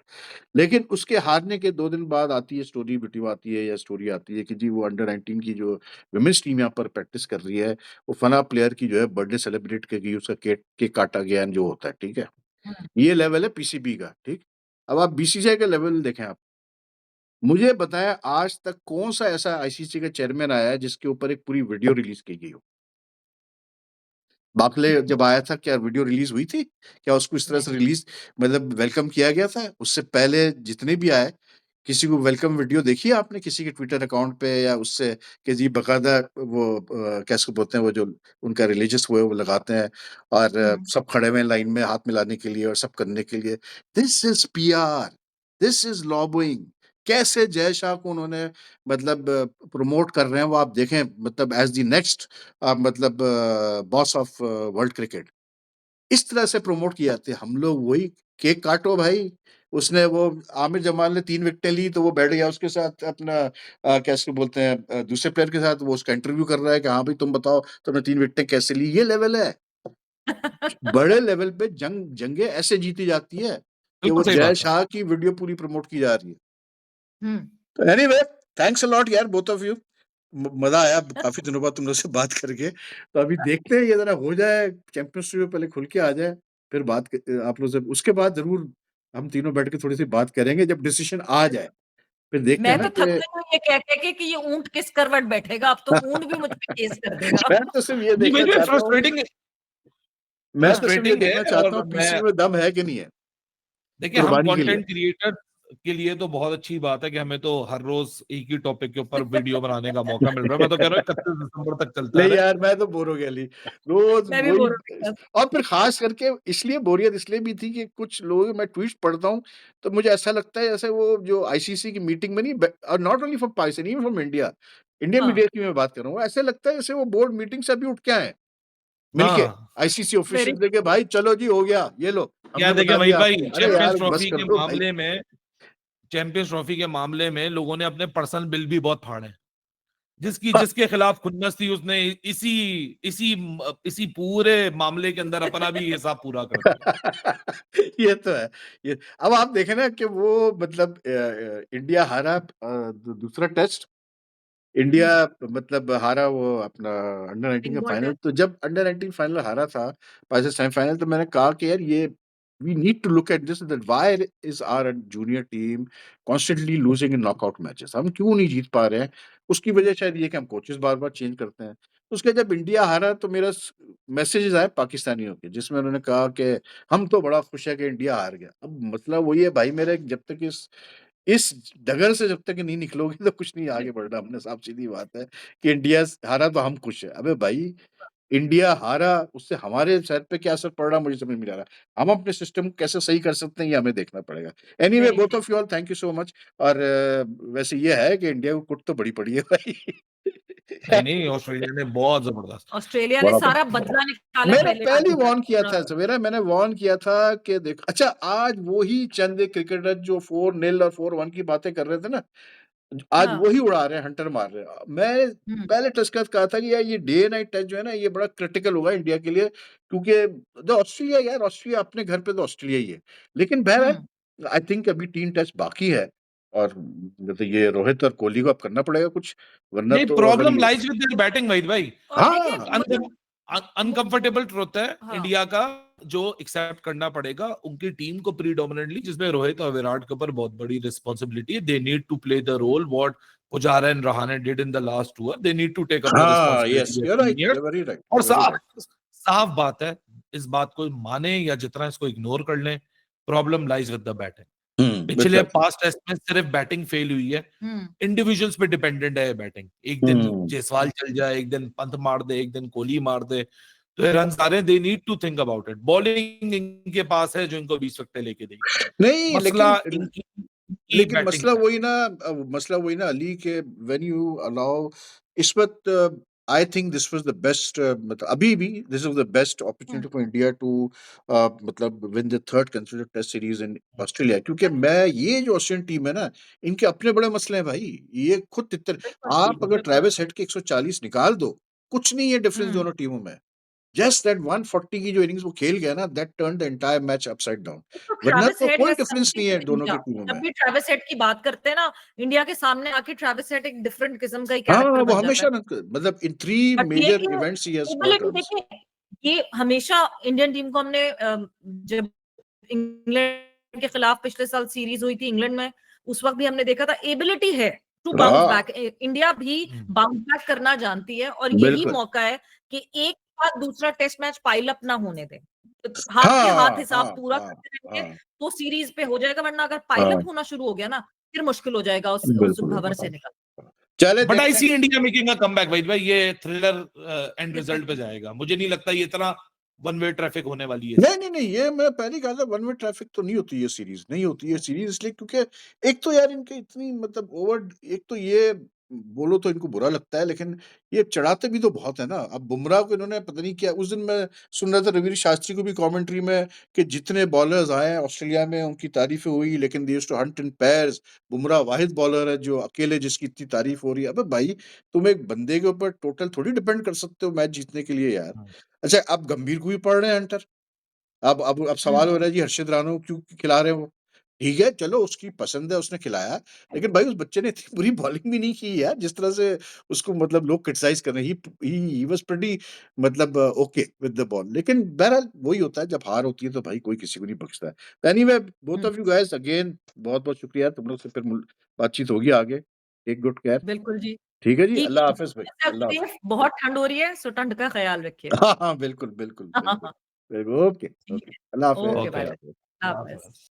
लेकिन उसके हारने के 2 दिन बाद आती है स्टोरी, वीडियो आती है या स्टोरी आती है कि जी वो अंडर 19 की जो वुमेन्स टीम यहाँ पर प्रैक्टिस कर रही है, वो फलाँ प्लेयर की जो है बर्थडे सेलिब्रेट की गई, उसका केक केक काटा गया एंड जो होता है, ठीक है? हुँ। ये लेवल है पीसीबी का, ठीक? अब आप बीसीसीआई का लेवल देखें आप। मुझे बताएँ आज तक कौन-सा ऐसा आईसीसी का चेयरमैन आया है जिसके ऊपर एक पूरी वीडियो रिलीज़ की गई हो? बाकले जब आया था क्या वीडियो रिलीज़ हुई थी? क्या उसको इस तरह से नहीं। रिलीज़ मतलब वेलकम किया गया था? उससे पहले जितने भी आए, किसी को वेलकम वीडियो देखी है आपने किसी के ट्विटर अकाउंट पे या उससे कि जी बाकायदा वो क्या इसको बोलते हैं वो जो उनका रिलीजियस वो है वो लगाते हैं और हुँ। सब खड़े हुए हैं लाइन में हाथ मिलाने के लिए और सब करने के लिए। This is PR, this is lobbying. कैसे जय शाह को उन्होंने मतलब प्रमोट कर रहे हैं वो आप देखें मतलब एज़ द नेक्स्ट मतलब बॉस ऑफ वर्ल्ड क्रिकेट। इस तरह से प्रमोट किए जाते हैं। हम लोग वही केक काटो भाई, उसने वो आमिर जमाल ने 3 विकेटें ली तो वो बैठ गया उसके साथ अपना क्या इसको बोलते हैं दूसरे प्लेयर के साथ वो उसका इंटरव्यू कर रहा है कि हाँ भाई तुम बताओ तुमने 3 विकेटें कैसे ली? ये लेवल है। बड़े लेवल पे जंगें ऐसे जीती जाती है कि बिल्कुल वो सही जय बात है। शाह की वीडियो पूरी प्रमोट की जा रही है। हुँ। तो एनीवे थैंक्स अ लॉट यार बोथ ऑफ यू। मजा आया काफी दिनों बाद तुम लोग से बात करके। तो अभी देखते हैं ये जरा हो जाए चैंपियंस में पहले खुल के आ जाए फिर आप लोग से उसके बाद जरूर हम तीनों बैठ के थोड़ी सी बात करेंगे जब डिसीजन आ जाए फिर देखते हैं मैं ना तो थक कि गई हूँ ये कह के कि ये ऊँट किस करवट बैठेगा, अब तो ऊँट भी मुझ पे केस कर देगा। मैं तो सिर्फ ये जी, देखना मुझे चाहता हूँ मैं तो सिर्फ ये फ्रस्ट्रेटिंग है देखना चाहता और हूँ मैं पीसीबी में दम है कि नहीं है देखिए हम कुर्बानी के लिए। कंटेंट क्रिएटर के लिए तो बहुत अच्छी बात है कि हमें तो हर रोज एक ही टॉपिक के ऊपर वीडियो बनाने का मौका मिल रहा है। मैं तो कह रहा हूँ 31 दिसंबर तक चलता नहीं रहे। यार मैं तो बोर हो गया ली रोज मैं भी वही। बोर हो गई अब। और फिर खास करके इसलिए बोरियत इसलिए भी थी कि कुछ लोग मैं ट्वीट्स पढ़ता हूँ तो मुझे ऐसा लगता है जैसे वो जो आईसीसी की मीटिंग में नहीं और not only from Pakistan even from India Indian हाँ, मीडिया की मैं बात कर रहा हूँ ऐसे लगता है जैसे वो बोर्ड मीटिंग से अभी उठ के आए मिलके हाँ, आईसीसी वेरी ऑफिशियल देखे भाई चलो जी हो गया ये लो क्या हमने देखिए बता वही दिया भाई आपको अरे यार बस कर दो भाई। चैंपियंस ट्रॉफी के मामले में लोगों ने अपने पर्सनल बिल भी बहुत फाड़े। जिसकी जिसके खिलाफ खुन्नस थी उसने इसी इसी इसी पूरे मामले के अंदर अपना भी हिसाब पूरा कर दिया। ये तो है ये अब आप देखें ना कि वो मतलब इंडिया हारा दूसरा टेस्ट इंडिया हुँ, मतलब हारा वो अपना अंडर 19 पिंक का बॉल फाइनल टेस्ट। तो जब अंडर 19 फाइनल हारा था पाकिस्तान सेमीफाइनल तो मैंने कहा कि यार ये we need to look at this that why is our junior team constantly losing in knockout matches हम क्यों नहीं जीत पा रहे हैं उसकी वजह शायद ये कि हम कोचेस बार बार चेंज करते हैं उसके जब इंडिया हारा तो मेरा मैसेजेस आए पाकिस्तानियों के जिसमें उन्होंने कहा कि हम तो बड़ा खुश है कि इंडिया हार गया अब मतलब वही है भाई मेरे जब तक इस डगर से जब तक नहीं निकलोगे तो कुछ नहीं आगे बढ़ना हमने साफ सीधी बात है कि इंडिया हारा तो हम खुश है अबे भाई इंडिया हारा उससे हमारे सर पे क्या असर पड़ रहा मुझे समझ में नहीं आ रहा हम अपने सिस्टम को कैसे सही कर सकते हैं ये हमें देखना पड़ेगा anyway very both true. Of you all thank you so much और वैसे ये है कि इंडिया को कुट तो बड़ी पड़ी है भाई नहीं नहीं, ऑस्ट्रेलिया ने बहुत जबरदस्त। ऑस्ट्रेलिया ने बड़ा सारा बदला निकाला है मैंने पहले पहले पाकिस्तान वार्न किया और था सवेरा मैंने वार्न किया था कि देख अच्छा आज वही चंद क्रिकेटर जो 4-0 और 4-1 की बातें कर रहे थे ना आज हाँ, वही उड़ा रहे हैं हंटर मार रहे हैं मैं हुँ, पहले टेस्ट के बाद कहा था कि यार ये डे नाइट टेस्ट जो है ना ये बड़ा क्रिटिकल होगा इंडिया के लिए क्योंकि जो ऑस्ट्रेलिया यार ऑस्ट्रेलिया अपने घर पे तो ऑस्ट्रेलिया ही है लेकिन बहरहाल हुँ। आई थिंक अभी 3 टेस्ट बाकी है और मतलब ये रोहित और कोहली को अब करना पड़ेगा कुछ वरना नहीं, तो अगर प्रॉब्लम ये lies with their batting Waheed भाई। और देखिए हाँ मुझे मु अनकंफर्टेबल ट्रुथ है हाँ, इंडिया का, जो एक्सेप्ट करना पड़ेगा उनकी टीम को प्रीडोमिनेंटली, जिसमें रोहित और विराट के ऊपर बहुत बड़ी रिस्पांसिबिलिटी है। They need to play the role what Pujara and Rahane did in the last tour. They need to take up the हाँ yes responsibility as you right seniors. You very right और यू वेरी साफ right साफ बात है, इस बात को माने या जितना इसको इग्नोर कर लें, problem lies with the batting. पिछले एग्जैक्टली पास्ट टेस्ट में सिर्फ बैटिंग फेल हुई है। हुँ, इंडिविजुअल्स पे डिपेंडेंट है बैटिंग। एक दिन हम्म जायसवाल चल जाए, एक दिन पंत मार दे, एक दिन कोहली मार दे, तो ये रन सारे they need to think about it. Bowling इनके पास है जो इनको 20 विकेट लेके देगी। नहीं मसला लेकिन इनकी लेकिन बैटिंग पे है। मसला वही ना अली के व्हेन यू अलाउ इस वक्त I think this was the best मतलब अभी भी this was the best opportunity for India to मतलब win the third consecutive test series in Australia, क्योंकि मैं ये जो ऑस्ट्रेलियन टीम है ना, इनके अपने बड़े मसले हैं भाई, ये खुद तितर बिल्कुल जी, आप अगर बिल्कुल। ट्रेविस हेड के 140 निकाल दो, कुछ नहीं है डिफरेंस दोनों टीमों में। जस्ट दैट 140 की जो इनिंग्स वो खेल गया ना, that turn the entire match upside down, तो वरना ट्रेविस तो हेड कोई हैज डिफरेंस नहीं है समथिंग दोनों इंडिया। की टीमों जब में। भी ट्रेविस हेड की बात करते हैं ना, इंडिया के सामने आके ट्रेविस हेड एक डिफरेंट किस्म का ही हाँ, कैरेक्टर वो बन जाता हमेशा है। मतलब इन 3 बट ये मेजर कि events he has scored ability runs. देखिए, ये हमेशा इंडियन टीम को हमने जब इंग्लैंड के खिलाफ पिछले साल सीरीज हुई थी इंग्लैंड में, उस वक्त भी हमने देखा था एबिलिटी है टू बाउंस हाँ, बैक। इंडिया भी बाउंस बैक करना जानती है और यही बिल्कुल। मौका है कि एक साथ दूसरा टेस्ट मैच पाइल अप ना होने दें। तो हाथ के हाथ हाँ, हिसाब हाँ, पूरा हाँ, करते रहेंगे हाँ, तो सीरीज पे हो जाएगा, वरना अगर पाइल हाँ, अप होना शुरू हो गया ना, फिर मुश्किल हो जाएगा उस बिल्कुल, भंवर बिल्कुल। से निकल। चले बट आई देखते सी हैं। इंडिया मेकिंग अ कमबैक भाई, ये थ्रिलर एंड रिजल्ट पे जाएगा। मुझे नहीं लगता ये इतना वन वे ट्रैफिक होने वाली है। नहीं, नहीं, नहीं, ये मैं पहले ही कहा था, वन वे ट्रैफिक तो नहीं होती ये सीरीज़, नहीं होती ये सीरीज़ इसलिए क्योंकि एक तो यार इनके इतनी मतलब एक तो ये बोलो तो इनको बुरा लगता है, लेकिन ये चढ़ाते भी तो बहुत है ना। अब बुमराह को इन्होंने पता नहीं क्या, उस दिन मैं सुन रहा था रविंद्र शास्त्री को भी कमेंट्री में कि जितने बॉलर्स आए हैं ऑस्ट्रेलिया में उनकी तारीफ़ें हुई, लेकिन they used to hunt in pairs. Bumrah वाहिद बॉलर है जो अकेले जिसकी इतनी तारीफ़ हो रही है। अबे भाई, तुम एक बंदे के ऊपर टोटल थोड़ी डिपेंड कर सकते हो मैच जीतने के लिए यार। अच्छा, अब गंभीर को भी पढ़ रहे हैं हंटर। अब सवाल हो रहा है जी हर्षित राणा को क्यों खिला रहे हैं वो? ठीक है, चलो उसकी पसंद है, उसने खिलाया, लेकिन भाई उस बच्चे ने इतनी बुरी बॉलिंग भी नहीं की यार, जिस तरह से उसको मतलब लोग क्रिटिसाइज़ कर रहे हैं। ही वाज़ प्रीटी मतलब ओके विद द बॉल। लेकिन बहरहाल वही होता है, जब हार होती है तो भाई कोई किसी को नहीं बख्शता है। Anyway, both hmm, of you guys again बहुत-बहुत शुक्रिया। तुम लोग से फिर मुल बातचीत होगी आगे। Take good care. बिल्कुल जी। ठीक है जी, ठीक अल्लाह है, हाफ़िज़ भाई, अल्लाह हाफ़िज़। सेफ, बहुत ठंड हो रही है, सो ठंड का ख्याल रखिएगा। हाँ, हाँ, बिल्कुल, बिल्कुल, बिल्कुल। ओके, ठीक ओके। है, अल्लाह हाफ़िज़, ओके, ओके, बाय अल्लाह बाय, हाफ़िज़। हाफिज।